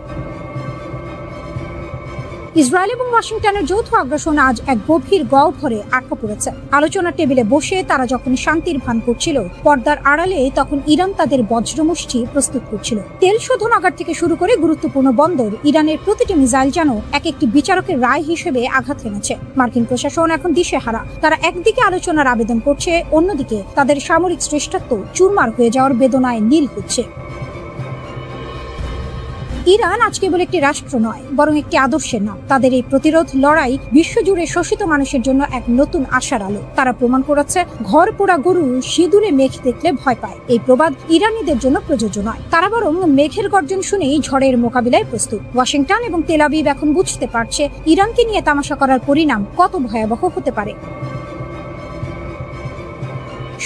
ইসরায়েল এবং ওয়াশিংটনের যৌথ আগ্রাসন আজ এক গভীর গহ্বরে আটকা পড়েছে। আলোচনার টেবিলে বসে তারা যখন শান্তির ভান করছিল, পর্দার আড়ালে তখন ইরান তাদের বজ্রমুষ্টি প্রস্তুত করছিল। তেল শোধনাগার থেকে শুরু করে গুরুত্বপূর্ণ বন্দর, ইরানের প্রতিটি মিসাইল যেন এক একটি বিচারকের রায় হিসেবে আঘাত হেনেছে। মার্কিন প্রশাসন এখন দিশেহারা। তারা একদিকে আলোচনার আবেদন করছে, অন্যদিকে তাদের সামরিক শ্রেষ্ঠত্ব চুরমার হয়ে যাওয়ার বেদনায় নীল হচ্ছে। ইরান আজ কেবল একটি রাষ্ট্র নয়, বরং একটি আদর্শের নাম। তাদের এই প্রতিরোধ লড়াই বিশ্বজুড়ে শোষিত মানুষের জন্য এক নতুন আশার আলো। তারা প্রমাণ করেছে, ঘর পোড়া গরু সিঁদুরে মেঘ দেখলে ভয় পায়। এই প্রবাদ ইরানিদের জন্য প্রযোজ্য নয়। তারা বরং মেঘের গর্জন শুনেই ঝড়ের মোকাবিলায় প্রস্তুত। ওয়াশিংটন এবং তেল আবিব এখন বুঝতে পারছে ইরানকে নিয়ে তামাশা করার পরিণাম কত ভয়াবহ হতে পারে।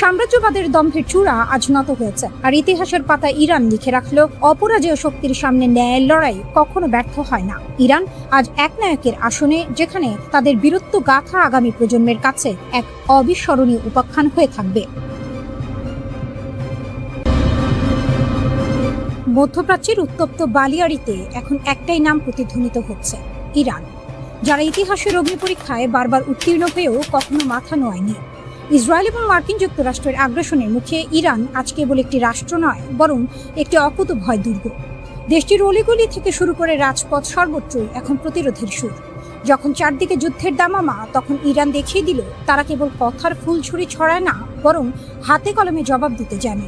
সাম্রাজ্যবাদের দম্ভের চূড়া আজ নত হয়েছে, আর ইতিহাসের পাতায় ইরান লিখে রাখলো, অপরাজেয় শক্তির সামনে ন্যায়ের লড়াই কখনো ব্যর্থ হয় না। ইরান আজ এক নায়কের আসনে, যেখানে তাদের বীরত্ব গাথা আগামী প্রজন্মের কাছে এক অবিস্মরণীয় উপাখ্যান হয়ে থাকবে। মধ্যপ্রাচ্যের উত্তপ্ত বালিয়াড়িতে এখন একটাই নাম প্রতিধ্বনিত হচ্ছে, ইরান, যারা ইতিহাসের অগ্নিপরীক্ষায় বারবার উত্তীর্ণ হয়েও কখনো মাথা নোয়ায়নি। ইসরায়েল এবং মার্কিন যুক্তরাষ্ট্রের আগ্রাসনের মুখে ইরান আজ কেবল একটি রাষ্ট্র নয়, বরং একটি অকুতোভয় দুর্গ। দেশটির অলিগলি থেকে শুরু করে রাজপথ সর্বত্রই এখন প্রতিরোধের সুর। যখন চারদিকে যুদ্ধের দামামা, তখন ইরান দেখিয়ে দিল তারা কেবল কথার ফুলঝুরি ছড়ায় না, বরং হাতে কলমে জবাব দিতে জানে।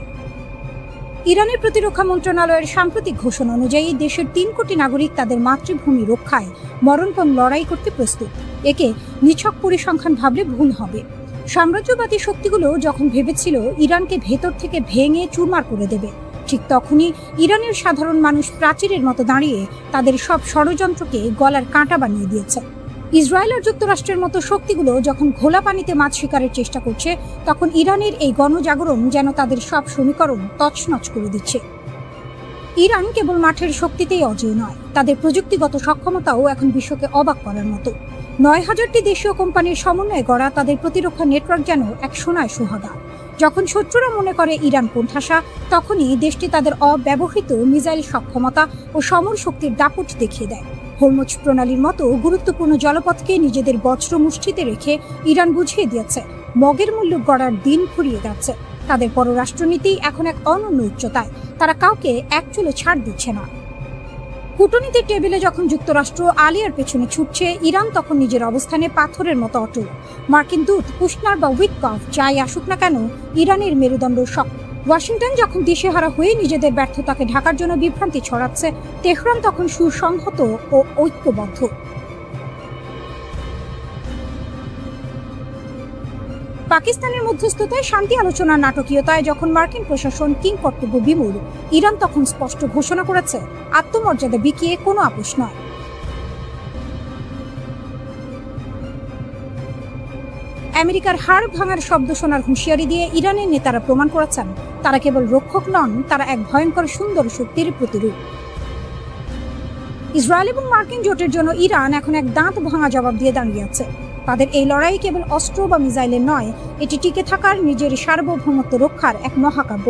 ইরানের প্রতিরক্ষা মন্ত্রণালয়ের সাম্প্রতিক ঘোষণা অনুযায়ী দেশের 3 কোটি নাগরিক তাদের মাতৃভূমি রক্ষায় মরণপণ লড়াই করতে প্রস্তুত। একে নিছক পরিসংখ্যান ভাবলে ভুল হবে। সাম্রাজ্যবাদী শক্তিগুলো যখন ভেবেছিল ইরানকে ভেতর থেকে ভেঙে চুরমার করে দেবে, ঠিক তখনই ইরানের সাধারণ মানুষ প্রাচীরের মতো দাঁড়িয়ে তাদের সব ষড়যন্ত্রকে গলার কাঁটা বানিয়ে দিয়েছে। ইসরায়েল আর যুক্তরাষ্ট্রের মতো শক্তিগুলো যখন ঘোলা পানিতে মাছ শিকারের চেষ্টা করছে, তখন ইরানের এই গণজাগরণ যেন তাদের সব সমীকরণ তছনছ করে দিচ্ছে। ইরান কেবল মাঠের শক্তিতেই অজেয় নয়, তাদের প্রযুক্তিগত সক্ষমতাও এখন বিশ্বকে অবাক করার মতো। ৯,০০০টি দেশীয় কোম্পানির সমন্বয়ে গড়া তাদের প্রতিরক্ষা নেটওয়ার্ক যেন এক সোনায় সোহাগা। যখন শত্রুরা মনে করে ইরান কোণঠাসা, তখনই দেশটি তাদের অব্যবহৃত মিসাইল সক্ষমতা ও সমর শক্তির দাপট দেখিয়ে দেয়। হরমুজ প্রণালীর মতো গুরুত্বপূর্ণ জলপথকে নিজেদের বজ্র মুষ্টিতে রেখে ইরান বুঝিয়ে দিয়েছে, মগের মূল্য গড়ার দিন ফুরিয়ে যাচ্ছে। তাদের পররাষ্ট্রনীতি এখন এক অনন্য উচ্চতায়, তারা কাউকে এক চুলো ছাড় দিচ্ছে না। কূটনীতির টেবিলে যখন যুক্তরাষ্ট্র আলিয়ার পেছনে ছুটছে, ইরান তখন নিজের অবস্থানে পাথরের মতো অটল। মার্কিন দূত কুশনার বা উইটকফ যাই আসুক না কেন, ইরানের মেরুদণ্ড শক্ত। ওয়াশিংটন যখন দিশেহারা হয়ে নিজেদের ব্যর্থতাকে ঢাকার জন্য বিভ্রান্তি ছড়াচ্ছে, তেহরান তখন সুসংহত ও ঐক্যবদ্ধ। পাকিস্তানের মধ্যস্থতায় শান্তি আলোচনার নাটকীয়তায় যখন মার্কিন প্রশাসন কিংকর্তব্য বিমূঢ়, ইরান তখন স্পষ্ট ঘোষণা করেছে, আত্মমর্যাদা বিকিয়ে কোনো আপোষ নয়। আমেরিকার হাড় ভাঙার শব্দ শোনার হুঁশিয়ারি দিয়ে ইরানের নেতারা প্রমাণ করেছেন, তারা কেবল রক্ষক নন, তারা এক ভয়ঙ্কর সুন্দর শক্তির প্রতিরূপ। ইসরায়েল এবং মার্কিন জোটের জন্য ইরান এখন এক দাঁত ভাঙা জবাব দিয়ে দাঁড়িয়ে আছে। তাদের এই লড়াই কেবল অস্ত্র বা মিসাইলের নয়, এটি টিকে থাকার, নিজের সার্বভৌমত্ব রক্ষার এক মহাকাব্য।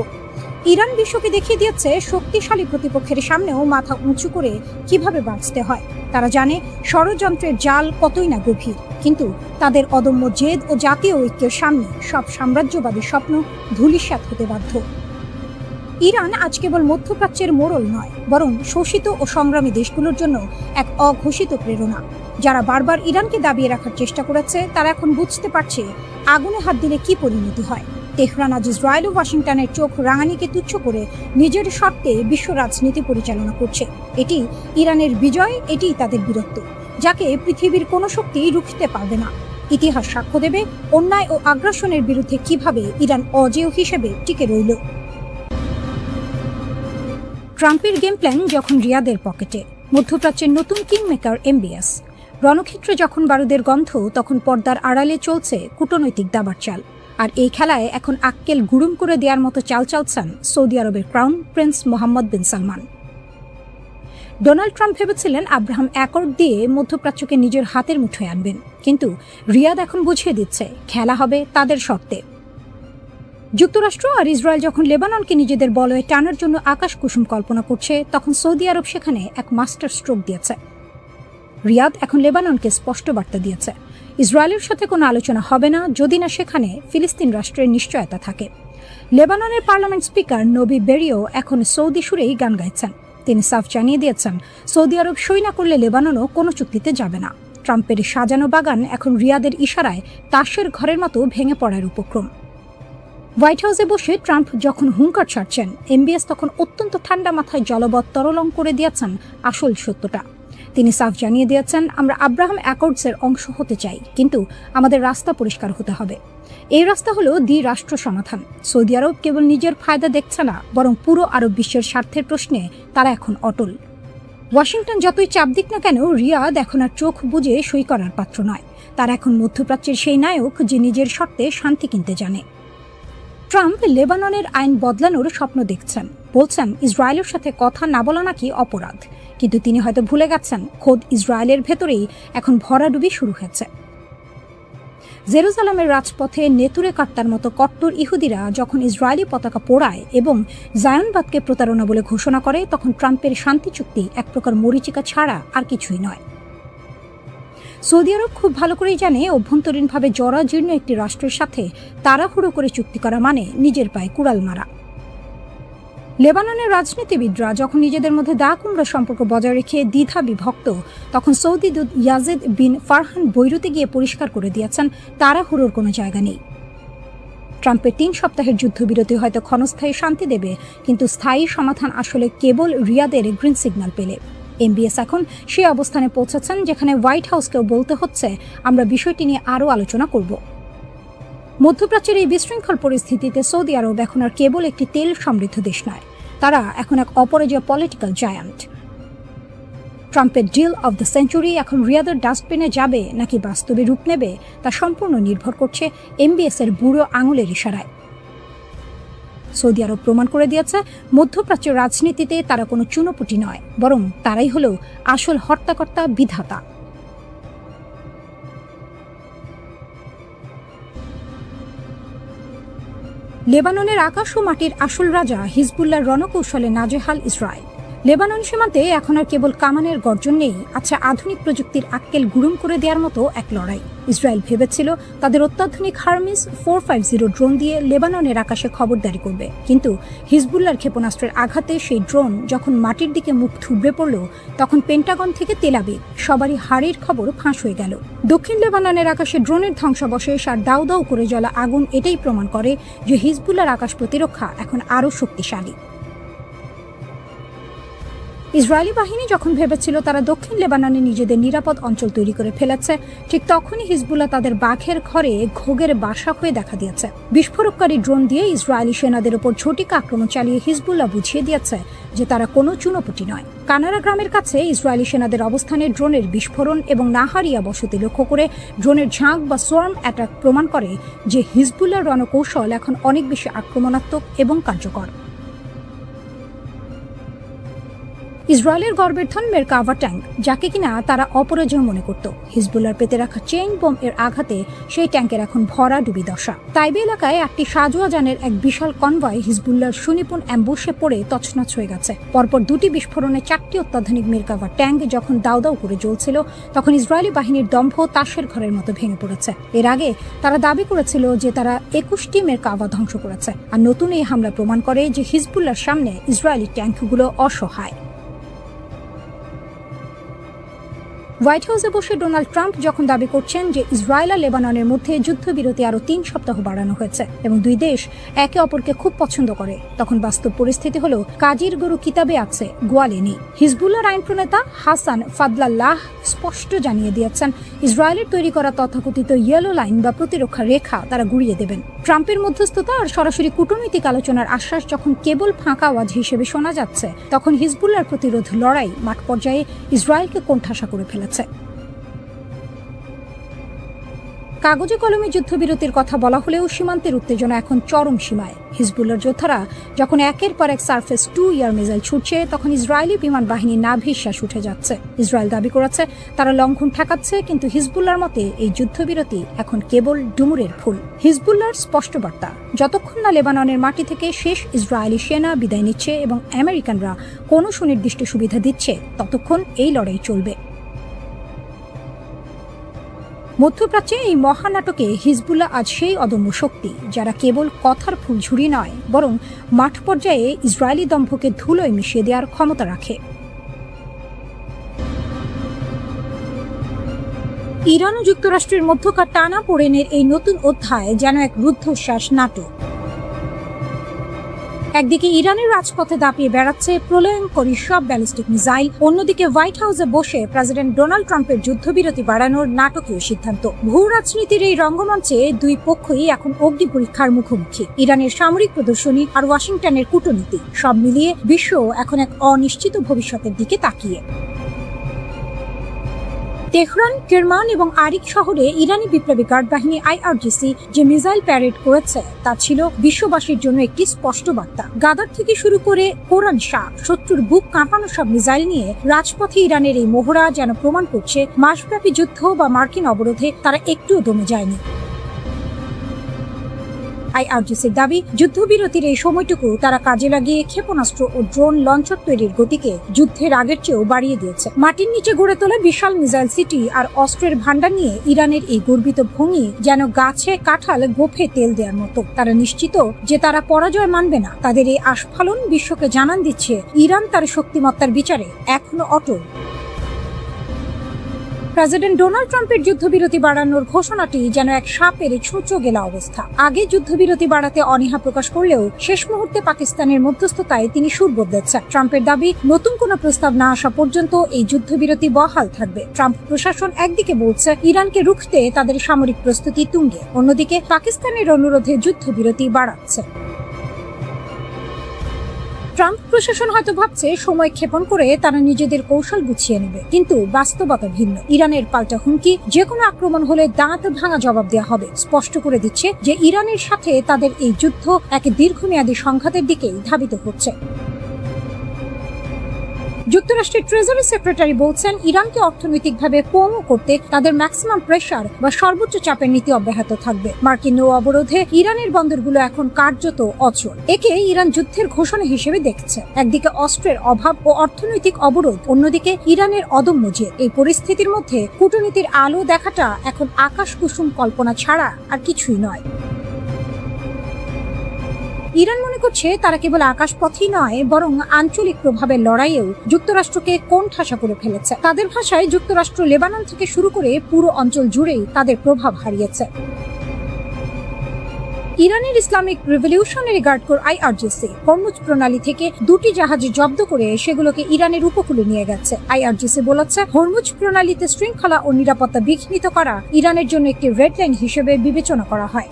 ইরান বিশ্বকে দেখিয়ে দিয়েছে শক্তিশালী প্রতিপক্ষের সামনেও মাথা উঁচু করে কিভাবে বাঁচতে হয়। তারা জানে ষড়যন্ত্রের জাল কতই না গভীর, কিন্তু তাদের অদম্য জেদ ও জাতীয় ঐক্যের সামনে সব সাম্রাজ্যবাদী স্বপ্ন ধূলিসাৎ হতে বাধ্য। ইরান আজ কেবল মধ্যপ্রাচ্যের মোড়ল নয়, বরং শোষিত ও সংগ্রামী দেশগুলোর জন্য এক অঘোষিত প্রেরণা। যারা বারবার ইরানকে দাবিয়ে রাখার চেষ্টা করেছে, তারা এখন বুঝতে পারছে আগুনে হাত দিলে কি পরিণতি হয়। তেহরান আজ ইসরায়েল ও ওয়াশিংটনের চোখ রাঙানিকে তুচ্ছ করে নিজের শর্তে বিশ্ব রাজনীতি পরিচালনা করছে। এটি ইরানের বিজয়, এটি তাদের বীরত্ব, যাকে পৃথিবীর কোনো শক্তি রুখতে পারবে না। ইতিহাস সাক্ষ্য দেবে অন্যায় ও আগ্রাসনের বিরুদ্ধে কিভাবে ইরান অজেয় হিসেবে টিকে রইল। ট্রাম্পের গেম প্ল্যান যখন রিয়াদের পকেটে, মধ্যপ্রাচ্যের নতুন কিংমেকার MBS। রণক্ষেত্রে যখন বারুদের গন্ধ, তখন পর্দার আড়ালে চলছে কূটনৈতিক দাবার চাল। আর এই খেলায় এখন আক্কেল গুড়ুম করে দেওয়ার মতো চাল চালছেন সৌদি আরবের ক্রাউন প্রিন্স মোহাম্মদ বিন সালমান। ডোনাল্ড ট্রাম্প ভেবেছিলেন আব্রাহাম অ্যাকর্ড দিয়ে মধ্যপ্রাচ্যকে নিজের হাতের মুঠোয় আনবেন, কিন্তু রিয়াদ এখন বুঝিয়ে দিচ্ছে খেলা হবে তাদের শর্তে। যুক্তরাষ্ট্র আর ইসরায়েল যখন লেবাননকে নিজেদের বলয়ে টানার জন্য আকাশ কুসুম কল্পনা করছে, তখন সৌদি আরব সেখানে এক মাস্টার স্ট্রোক দিয়েছে। রিয়াদ এখন লেবাননকে স্পষ্ট বার্তা দিয়েছে, ইসরায়েলের সাথে কোনো আলোচনা হবে না যদি না সেখানে ফিলিস্তিন রাষ্ট্রের নিশ্চয়তা থাকে। লেবাননের পার্লামেন্ট স্পিকার নবী বেরিও এখন সৌদি সুরেই গান গাইছেন। তিনি সাফ জানিয়ে দিয়েছেন, সৌদি আরব সই না করলে লেবাননও কোনো চুক্তিতে যাবে না। ট্রাম্পের সাজানো বাগান এখন রিয়াদের ইশারায় তাসের ঘরের মতো ভেঙে পড়ার উপক্রম। হোয়াইট হাউসে বসে ট্রাম্প যখন হুঙ্কার ছাড়ছেন, এমবিএস তখন অত্যন্ত ঠান্ডা মাথায় জলবৎ তরলং করে দিয়েছেন আসল সত্যটা। তিনি সাফ জানিয়ে দিয়েছেন, আমরা আব্রাহাম অ্যাকর্ডসের অংশ হতে চাই, কিন্তু আমাদের রাস্তা পরিষ্কার হতে হবে। এই রাস্তা হলো দ্বিরাষ্ট্র সমাধান। সৌদি আরব কেবল নিজের ফায়দা দেখছে না, বরং পুরো আরব বিশ্বের স্বার্থের প্রশ্নে তারা এখন অটল। ওয়াশিংটন যতই চাপ দিক না কেন, রিয়াদ এখন আর চোখ বুজে সই করার পাত্র নয়। তারা এখন মধ্যপ্রাচ্যের সেই নায়ক যে নিজের শর্তে শান্তি কিনতে জানে। ট্রাম্প লেবাননের আইন বদলানোর স্বপ্ন দেখছেন, বলছেন ইসরায়েলের সাথে কথা না বলা নাকি অপরাধ। কিন্তু তিনি হয়তো ভুলে গেছেন, খোদ ইসরায়েলের ভেতরেই এখন ভরাডুবি শুরু হয়েছে। জেরুজালেমের রাজপথে নেতুরে কাট্টার মতো কট্টর ইহুদিরা যখন ইসরায়েলি পতাকা পোড়ায় এবং জায়নবাদকে প্রতারণা বলে ঘোষণা করে, তখন ট্রাম্পের শান্তি চুক্তি এক প্রকার মরীচিকা ছাড়া আর কিছুই নয়। সৌদি আরব খুব ভালো করেই জানে, অভ্যন্তরীণভাবে জরাজীর্ণ একটি রাষ্ট্রের সাথে তাড়াহুড়ো করে চুক্তি করা মানে নিজের পায়ে কুড়াল মারা। লেবাননের রাজনীতিবিদরা যখন নিজেদের মধ্যে দা কুমড়া সম্পর্ক বজায় রেখে দ্বিধা বিভক্ত, তখন সৌদি দূত ইয়াজেদ বিন ফারহান বৈরুতে গিয়ে পরিষ্কার করে দিয়েছেন, তাড়াহুড়োর কোনো জায়গা নেই। ট্রাম্পের 3 সপ্তাহের যুদ্ধবিরতি হয়তো ক্ষণস্থায়ী শান্তি দেবে, কিন্তু স্থায়ী সমাধান আসলে কেবল রিয়াদের গ্রিন সিগন্যাল পেলে। এমবিএস এখন সেই অবস্থানে পৌঁছেছেন যেখানে হোয়াইট হাউসকেও বলতে হচ্ছে, আমরা বিষয়টি নিয়ে আরও আলোচনা করব। মধ্যপ্রাচ্যের এই বিশৃঙ্খল পরিস্থিতিতে সৌদি আরব এখন আর কেবল একটি তেল সমৃদ্ধ দেশ নয়, তারা এখন এক অপরাজেয় পলিটিক্যাল জায়ান্ট। ট্রাম্পের ডিল অব দ্য সেঞ্চুরি এখন রিয়াদের ডাস্টবিনে যাবে নাকি বাস্তবে রূপ নেবে, তা সম্পূর্ণ নির্ভর করছে এমবিএস এর বুড়ো আঙুলের ইশারায়। সৌদি আরব প্রমাণ করে দিয়েছে, মধ্যপ্রাচ্যের রাজনীতিতে তারা কোনো চুনোপুটি নয়, বরং তারাই হলো আসল হর্তাকর্তা, বিধাতা। লেবাননের আকাশ ও মাটির আসল রাজা হিজবুল্লাহর রণকৌশলে নাজেহাল ইসরায়েল। লেবানন সীমান্তে এখন আর কেবল কামানের গর্জন নেই, আছে আধুনিক প্রযুক্তির আক্কেল গুড়ুম করে দেওয়ার মতো এক লড়াই। ইসরায়েল ভেবেছিল তাদের অত্যাধুনিক হারমিস 450 ড্রোন দিয়ে লেবাননের আকাশে খবরদারি করবে, কিন্তু হিজবুল্লাহর ক্ষেপণাস্ত্রের আঘাতে সেই ড্রোন যখন মাটির দিকে মুখ থুবড়ে পড়ল, তখন পেন্টাগন থেকে তেল আবিব সবারই হাড়ের খবর ফাঁস হয়ে গেল। দক্ষিণ লেবাননের আকাশে ড্রোনের ধ্বংসাবশেষ আর দাউ দাউ করে জ্বলা আগুন এটাই প্রমাণ করে যে হিজবুল্লাহর আকাশ প্রতিরক্ষা এখন আরও শক্তিশালী। ইসরায়েলি বাহিনী যখন ভেবেছিল তারা দক্ষিণ লেবাননে নিজেদের নিরাপদ অঞ্চল তৈরি করে ফেলেছে, ঠিক তখনই হিজবুল্লাহ তাদের বাঘের ঘরে ঘোগের বাসা হয়ে দেখা দিয়েছে। বিস্ফোরককারী ড্রোন দিয়ে ইসরায়েলি সেনাদের উপর ঝটিকা আক্রমণ চালিয়ে হিজবুল্লাহ বুঝিয়ে দিয়েছে যে তারা কোনো চুনোপুটি নয়। কানারা গ্রামের কাছে ইসরায়েলি সেনাদের অবস্থানে ড্রোনের বিস্ফোরণ এবং নাহারিয়া বসতি লক্ষ্য করে ড্রোনের ঝাঁক বা সোয়ার্ম অ্যাটাক প্রমাণ করে যে হিজবুল্লাহর রণকৌশল এখন অনেক বেশি আক্রমণাত্মক এবং কার্যকর। ইসরায়েলের গর্বের ধন মেরকাভা ট্যাঙ্ক, যাকে কিনা তারা অপরাজয় মনে করত, হিজবুল্লাহর পেতে রাখা চেইন বোম এর আঘাতে সেই ট্যাঙ্কের এখন ভরা ডুবি দশা। তাইবে এলাকায় একটি সাজোয়া যানের এক বিশাল কনভয় হিজবুল্লাহর সুনিপুণ অ্যাম্বুশে পড়ে তছনছ হয়ে গেছে। পরপর 2টি বিস্ফোরণে 4টি অত্যাধুনিক মেরকাভা ট্যাঙ্ক যখন দাউ দাউ করে জ্বলছিল, তখন ইসরায়েলি বাহিনীর দম্ভ তাসের ঘরের মতো ভেঙে পড়েছে। এর আগে তারা দাবি করেছিল যে তারা 21টি মেরকাভা ধ্বংস করেছে, আর নতুন এই হামলা প্রমাণ করে যে হিজবুল্লাহর সামনে ইসরায়েলি ট্যাঙ্কগুলো অসহায়। হোয়াইট হাউসে বসে ডোনাল্ড ট্রাম্প যখন দাবি করছেন যে ইসরায়েল আর লেবাননের মধ্যে যুদ্ধবিরতি আরও 3 সপ্তাহ বাড়ানো হয়েছে এবং 2 দেশ একে অপরকে খুব পছন্দ করে, তখন বাস্তব পরিস্থিতি হলো কাজীর গরু কিতাবে আছে, গোয়ালে নেই। হিজবুল্লাহর আইন প্রণেতা হাসান ফাদলাল্লাহ স্পষ্ট জানিয়ে দিয়েছেন, ইসরায়েলের তৈরি করা তথাকথিত ইয়েলো লাইন বা প্রতিরক্ষা রেখা তারা গুড়িয়ে দেবেন। ট্রাম্পের মধ্যস্থতা আর সরাসরি কূটনৈতিক আলোচনার আশ্বাস যখন কেবল ফাঁকা আওয়াজ হিসেবে শোনা যাচ্ছে, তখন হিজবুল্লাহর প্রতিরোধ লড়াই মাঠ পর্যায়ে ইসরায়েলকে কোণঠাসা করে ফেলেছে। কাগজে কলমে যুদ্ধবিরতির কথা বলা হলেও সীমান্তের উত্তেজনা এখন চরম সীমায়। হিজবুল্লাহর যোদ্ধারা যখন একের পর এক সারফেস 2 ইয়ার মিসাইল ছুটছে, তখন ইসরায়েলি বিমান বাহিনী নাভিশ্বাস উঠে যাচ্ছে। ইসরায়েল দাবি করেছে তারা লঙ্ঘন ঠেকাচ্ছে, কিন্তু হিজবুল্লাহর মতে এই যুদ্ধবিরতি এখন কেবল ডুমুরের ফুল। হিজবুল্লাহর স্পষ্ট বার্তা, যতক্ষণ না লেবাননের মাটি থেকে শেষ ইসরায়েলি সেনা বিদায় নিচ্ছে এবং আমেরিকানরা কোনো সুনির্দিষ্ট সুবিধা দিচ্ছে, ততক্ষণ এই লড়াই চলবে। মধ্যপ্রাচ্যে এই মহানাটকে হিজবুল্লাহ আজ সেই অদম্য শক্তি যারা কেবল কথার ফুলঝুরি নয়, বরং মাঠ পর্যায়ে ইসরায়েলি দম্ভকে ধুলোয় মিশিয়ে দেওয়ার ক্ষমতা রাখে। ইরান ও যুক্তরাষ্ট্রের মধ্যকার টানাপোড়েনের এই নতুন অধ্যায় যেন এক রুদ্ধশ্বাস নাটক। একদিকে ইরানের রাজপথে দাপিয়ে বেড়াচ্ছে প্রলয়ঙ্করী সব ব্যালিস্টিক মিসাইল, অন্যদিকে হোয়াইট হাউসে বসে প্রেসিডেন্ট ডোনাল্ড ট্রাম্পের যুদ্ধবিরতি বাড়ানোর নাটকীয় সিদ্ধান্ত। ভূ রাজনীতির এই রঙ্গমঞ্চে দুই পক্ষই এখন অগ্নি পরীক্ষার মুখোমুখি। ইরানের সামরিক প্রদর্শনী আর ওয়াশিংটনের কূটনীতি সব মিলিয়ে বিশ্ব এখন এক অনিশ্চিত ভবিষ্যতের দিকে তাকিয়ে। তেহরান, কেরমান এবং আরিক শহরে ইরানি বিপ্লবী গার্ড বাহিনী IRGC যে মিসাইল প্যারেড করেছে তা ছিল বিশ্ববাসীর জন্য একটি স্পষ্ট বার্তা। গাদার থেকে শুরু করে কোরআন শাহ, শত্রুর বুক কাঁপানো সব মিসাইল নিয়ে রাজপথে ইরানের এই মহড়া যেন প্রমাণ করছে মাসব্যাপী যুদ্ধ বা মার্কিন অবরোধে তারা একটুও দমে যায়নি। IRGCর দাবি, যুদ্ধবিরতির এই সময়টুকু তারা কাজে লাগিয়ে ক্ষেপণাস্ত্র ও ড্রোন লঞ্চার তৈরির গতিকে যুদ্ধের আগের চেয়েও বাড়িয়ে দিয়েছে। মাটির নিচে গড়ে তোলা বিশাল মিসাইল সিটি আর অস্ত্রের ভান্ডার নিয়ে ইরানের এই গর্বিত ভঙ্গি যেন গাছে কাঁঠাল গোফে তেল দেওয়ার মতো। তারা নিশ্চিত যে তারা পরাজয় মানবে না। তাদের এই আস্ফালন বিশ্বকে জানান দিচ্ছে ইরান তার শক্তিমত্তার বিচারে এখনো অটল। প্রেসিডেন্ট ডোনাল্ড ট্রাম্পের যুদ্ধবিরতি বাড়ানোর ঘোষণাটি যেন এক সাপের ছুঁচো গেলা অবস্থা। আগে যুদ্ধবিরতি বাড়াতে অনীহা প্রকাশ করলেও শেষ মুহূর্তে পাকিস্তানের মধ্যস্থতায় তিনি সুর বদলেছেন। ট্রাম্পের দাবি, নতুন কোনো প্রস্তাব না আসা পর্যন্ত এই যুদ্ধবিরতি বহাল থাকবে। ট্রাম্প প্রশাসন একদিকে বলছে ইরানকে রুখতে তাদের সামরিক প্রস্তুতি তুঙ্গে, অন্যদিকে পাকিস্তানের অনুরোধে যুদ্ধবিরতি বাড়াচ্ছে। ট্রাম্প প্রশাসন হয়তো ভাবছে সময় ক্ষেপণ করে তারা নিজেদের কৌশল গুছিয়ে নেবে, কিন্তু বাস্তবতা ভিন্ন। ইরানের পাল্টা হুমকি, যে কোনো আক্রমণ হলে দাঁত ভাঙা জবাব দেওয়া হবে, স্পষ্ট করে দিচ্ছে যে ইরানের সাথে তাদের এই যুদ্ধ এক দীর্ঘমেয়াদী সংঘাতের দিকেই ধাবিত হচ্ছে। যুক্তরাষ্ট্রের ট্রেজারি সেক্রেটারি বলছেন, ইরানকে অর্থনৈতিকভাবে পঙ্গু করতে তাদের ম্যাক্সিমাম প্রেসার বা সর্বোচ্চ চাপের নীতি অব্যাহত থাকবে। মার্কিন নৌ অবরোধে ইরানের বন্দরগুলো এখন কার্যত অচল। একে ইরান যুদ্ধের ঘোষণা হিসেবে দেখছে। একদিকে অস্ত্রের অভাব ও অর্থনৈতিক অবরোধ, অন্যদিকে ইরানের অদম্য জেদ। এই পরিস্থিতির মধ্যে কূটনীতির আলো দেখাটা এখন আকাশ কুসুম কল্পনা ছাড়া আর কিছুই নয়। ইরান মনে করছে তারা কেবল আকাশপথই নয়, বরং আঞ্চলিক প্রভাবের লড়াইয়েও যুক্তরাষ্ট্রকে কোণঠাসা করে ফেলেছে। তাদের ভাষায় যুক্তরাষ্ট্র লেবানন থেকে শুরু করে পুরো অঞ্চল জুড়েই তাদের প্রভাব হারিয়েছে। ইরানের Islamic Revolutionary Guard Corps IRGC Hormuz প্রণালী থেকে 2টি জাহাজ জব্দ করে সেগুলোকে ইরানের উপকূলে নিয়ে গেছে। IRGC বলেছে, হরমুজ প্রণালীতে শৃঙ্খলা ও নিরাপত্তা বিঘ্নিত করা ইরানের জন্য একটি রেড লাইন হিসেবে বিবেচনা করা হয়।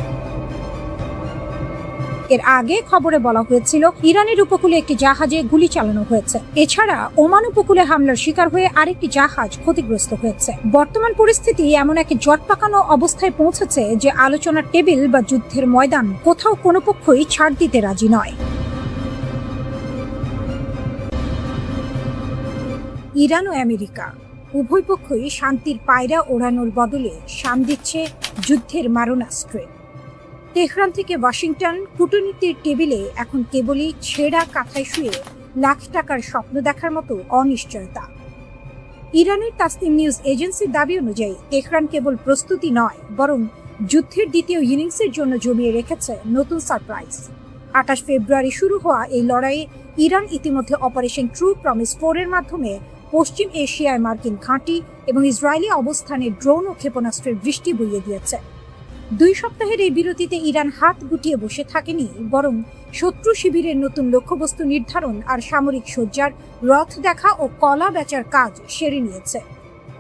এর আগে খবরে বলা হয়েছিল ইরানের উপকূলে একটি জাহাজে গুলি চালানো হয়েছে। এছাড়া ওমান উপকূলে হামলার শিকার হয়ে আরেকটি জাহাজ ক্ষতিগ্রস্ত হয়েছে। বর্তমান পরিস্থিতি এমন এক জট পাকানো অবস্থায় পৌঁছেছে যে আলোচনার টেবিল বা যুদ্ধের ময়দান কোথাও কোনো পক্ষই ছাড় দিতে রাজি নয়। ইরান ও আমেরিকা উভয় পক্ষই শান্তির পায়রা ওড়ানোর বদলে শান দিচ্ছে যুদ্ধের মারণাস্ত্রে। তেহরান থেকে ওয়াশিংটন কূটনীতির টেবিলে এখন কেবলই ছেঁড়া কাঁথায় শুয়ে লাখ টাকার স্বপ্ন দেখার মতো অনিশ্চয়তা। ইরানের তাসনিম নিউজ এজেন্সির দাবি অনুযায়ী তেহরান কেবল প্রস্তুতি নয়, বরং যুদ্ধের দ্বিতীয় ইনিংসের জন্য জমিয়ে রেখেছে নতুন সারপ্রাইজ। 28 ফেব্রুয়ারি শুরু হওয়া এই লড়াইয়ে ইরান ইতিমধ্যে অপারেশন ট্রু প্রমিস 4 এর মাধ্যমে পশ্চিম এশিয়ায় মার্কিন ঘাঁটি এবং ইসরায়েলি অবস্থানে ড্রোন ও ক্ষেপণাস্ত্রের বৃষ্টি বইয়ে দিয়েছে। 2 সপ্তাহের এই বিরতিতে ইরান হাত গুটিয়ে বসে থাকেনি, বরং শত্রু শিবিরের নতুন লক্ষ্যবস্তু নির্ধারণ আর সামরিক সজ্জার রথ দেখা ও কলা বেচার কাজ সেরে নিয়েছে।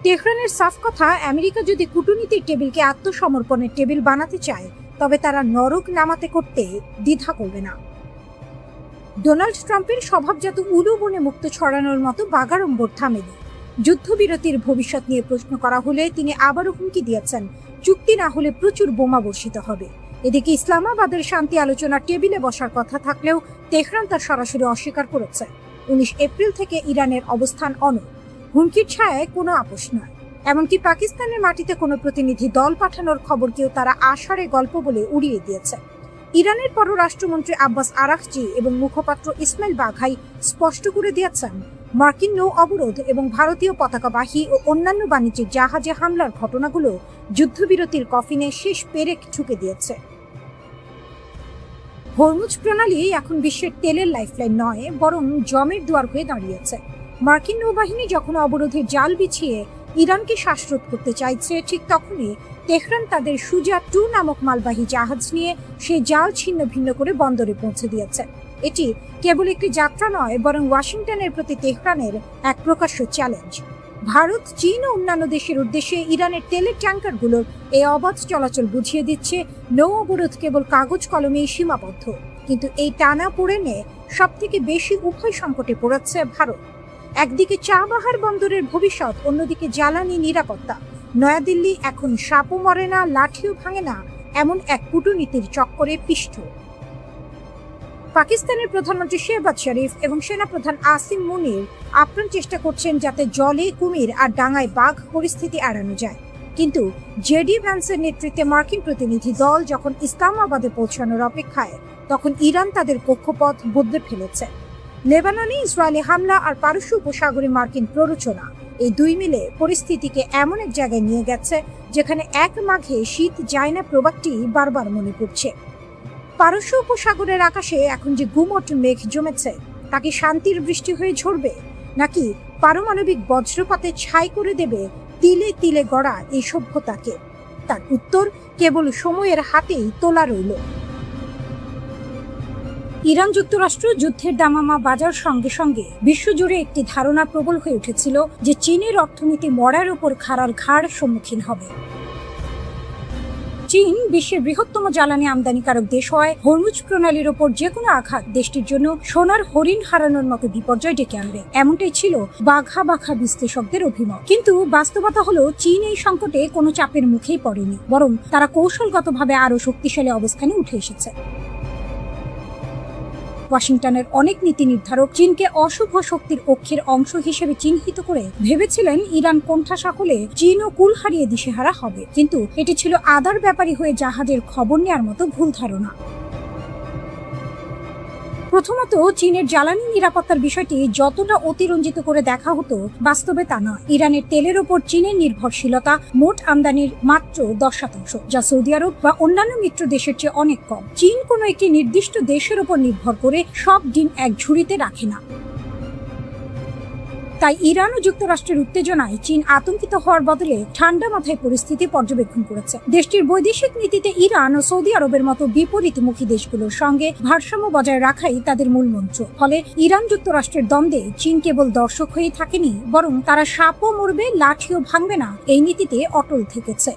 তেহরানের সাফ কথা, আমেরিকা যদি কূটনীতির টেবিলকে আত্মসমর্পণের টেবিল বানাতে চায়, তবে তারা নরক নামাতে করতে দ্বিধা করবে না। ডোনাল্ড ট্রাম্পের স্বভাবজাত উলু বনে মুক্ত ছড়ানোর মতো বাগাড়ম্বর থামেনি। যুদ্ধবিরতির ভবিষ্যৎ নিয়ে প্রশ্ন করা হলে তিনি আবারও হুমকি দিয়েছেন, চুক্তি না হলে প্রচুর বোমা বর্ষিত হবে। এদিকে ইসলামাবাদের শান্তি আলোচনার টেবিলে বসার কথা থাকলেও তেহরান তার সরাসরি অস্বীকার করেছে। 19 এপ্রিল থেকে ইরানের অবস্থান অনড়, হুমকির ছায়ায় কোনো আপোষ নয়। এমনকি পাকিস্তানের মাটিতে কোনো প্রতিনিধি দল পাঠানোর খবরকেও তারা আষাঢ়ে গল্প বলে উড়িয়ে দিয়েছে। ইরানের পররাষ্ট্রমন্ত্রী আব্বাস আরাকচি এবং মুখপাত্র ইসমাইল বাঘাই স্পষ্ট করে দিয়েছেন, মার্কিন নৌ অবরোধ এবং ভারতীয় পতাকাবাহী ও অন্যান্য বাণিজ্যিক জাহাজে হামলার ঘটনাগুলো যুদ্ধবিরতির কফিনে শেষ পেরেক ঠুকে দিয়েছে। হরমুজ প্রণালী এখন বিশ্বের তেলের লাইফলাইন নয়, বরং জমের দুয়ার হয়ে দাঁড়িয়েছে। মার্কিন নৌবাহিনী যখন অবরোধের জাল বিছিয়ে ইরানকে শ্বাসরোধ করতে চাইছে, ঠিক তখনই তেহরান তাদের সুজা 2 নামক মালবাহী জাহাজ নিয়ে সেই জাল ছিন্ন ভিন্ন করে বন্দরে পৌঁছে দিয়েছে। এটি কেবল একটি যাত্রা নয়, বরং ওয়াশিংটনের প্রতি তেহরানের এক প্রকাশ্য চ্যালেঞ্জ। ভারত, চীন ও অন্যান্য দেশের উদ্দেশ্যে ইরানের তেলের ট্যাঙ্কারগুলোর এই অবাধ চলাচল বুঝিয়ে দিচ্ছে নৌ অবরোধ কেবল কাগজ কলমেই সীমাবদ্ধ। কিন্তু এই টানা পোড়েনে সবথেকে বেশি উভয় সংকটে পড়েছে ভারত। একদিকে চাবাহার বন্দরের ভবিষ্যৎ, অন্যদিকে জ্বালানি নিরাপত্তা। নয়াদিল্লি এখন সাপও মরে না, লাঠিও ভাঙে না, এমন এক কূটনীতির চক্করে পিষ্ট। পাকিস্তানের প্রধানমন্ত্রী শেহবাজ শরীফ এবং সেনাপ্রধান আসিম মুনির আপ্রাণ চেষ্টা করছেন যাতে জলে কুমির আর ডাঙায় বাঘ পরিস্থিতি এড়ানো যায়। কিন্তু জেডি ভ্যান্সের নেতৃত্বে মার্কিন প্রতিনিধি দল যখন ইসলামাবাদে পৌঁছানোর অপেক্ষায়, তখন ইরান তাদের কক্ষপথ বদলে ফেলেছে। লেবাননে ইসরায়েলি হামলা আর পারস্য উপসাগরে মার্কিন প্ররোচনা, এই দুই মিলে পরিস্থিতিকে এমন এক জায়গায় নিয়ে গেছে যেখানে এক মাঘে শীত যায় না প্রবাদটি বারবার মনে পড়ছে। পারস্য উপসাগরের আকাশে এখন যে গুমট মেঘ জমেছে, তা কি শান্তির বৃষ্টি হয়ে ঝরবে, নাকি পারমাণবিক বজ্রপাতে ছাই করে দেবে তিলে তিলে গড়া এই সভ্যতাকে? তার উত্তর কেবল সময়ের হাতেই তোলা রইল। ইরান যুক্তরাষ্ট্র যুদ্ধের দামামা বাজার সঙ্গে সঙ্গে বিশ্বজুড়ে একটি ধারণা প্রবল হয়ে উঠেছিল যে চীনের অর্থনীতি মরার উপর খাড়ার ঘাড় সম্মুখীন হবে। চীন বিশ্বের বৃহত্তম জ্বালানি আমদানিকারক দেশ হয়, হরমুজ প্রণালীর ওপর যে কোনো আঘাত দেশটির জন্য সোনার হরিণ হারানোর মতো বিপর্যয় ডেকে আনবে, এমনটাই ছিল বাঘা বাঘা বিশ্লেষকদের অভিমত। কিন্তু বাস্তবতা হলো চীন এই সংকটে কোনো চাপের মুখেই পড়েনি, বরং তারা কৌশলগতভাবে আরো শক্তিশালী অবস্থানে উঠে এসেছে। ওয়াশিংটনের অনেক নীতি নির্ধারক চীনকে অশুভ শক্তির অক্ষের অংশ হিসেবে চিহ্নিত করে ভেবেছিলেন ইরান কোণঠাসা হলে চীনও কুল হারিয়ে দিশেহারা হবে। কিন্তু এটি ছিল আদার ব্যাপারী হয়ে জাহাজের খবর নেওয়ার মতো ভুল ধারণা। প্রথমত, চীনের জ্বালানি নিরাপত্তার বিষয়টি যতটা অতিরঞ্জিত করে দেখা হতো, বাস্তবে তা নয়। ইরানের তেলের ওপর চীনের নির্ভরশীলতা মোট আমদানির মাত্র 10%, যা সৌদি আরব বা অন্যান্য মিত্র দেশের চেয়ে অনেক কম। চীন কোনো একটি নির্দিষ্ট দেশের উপর নির্ভর করে সব ডিম এক ঝুড়িতে রাখে না। তাই ইরান ও যুক্তরাষ্ট্রের উত্তেজনায় চীন আতঙ্কিত হওয়ার বদলে ঠান্ডা মাথায় পরিস্থিতি পর্যবেক্ষণ করেছে। দেশটির বৈদেশিক নীতিতে ইরান ও সৌদি আরবের মতো বিপরীতমুখী দেশগুলোর সঙ্গে ভারসাম্য বজায় রাখাই তাদের মূল মন্ত্র। ফলে ইরান যুক্তরাষ্ট্রের দ্বন্দ্বে চীন কেবল দর্শক হয়েই থাকেনি, বরং তারা সাপও মরবে, লাঠিও ভাঙবে না, এই নীতিতে অটল থেকেছে।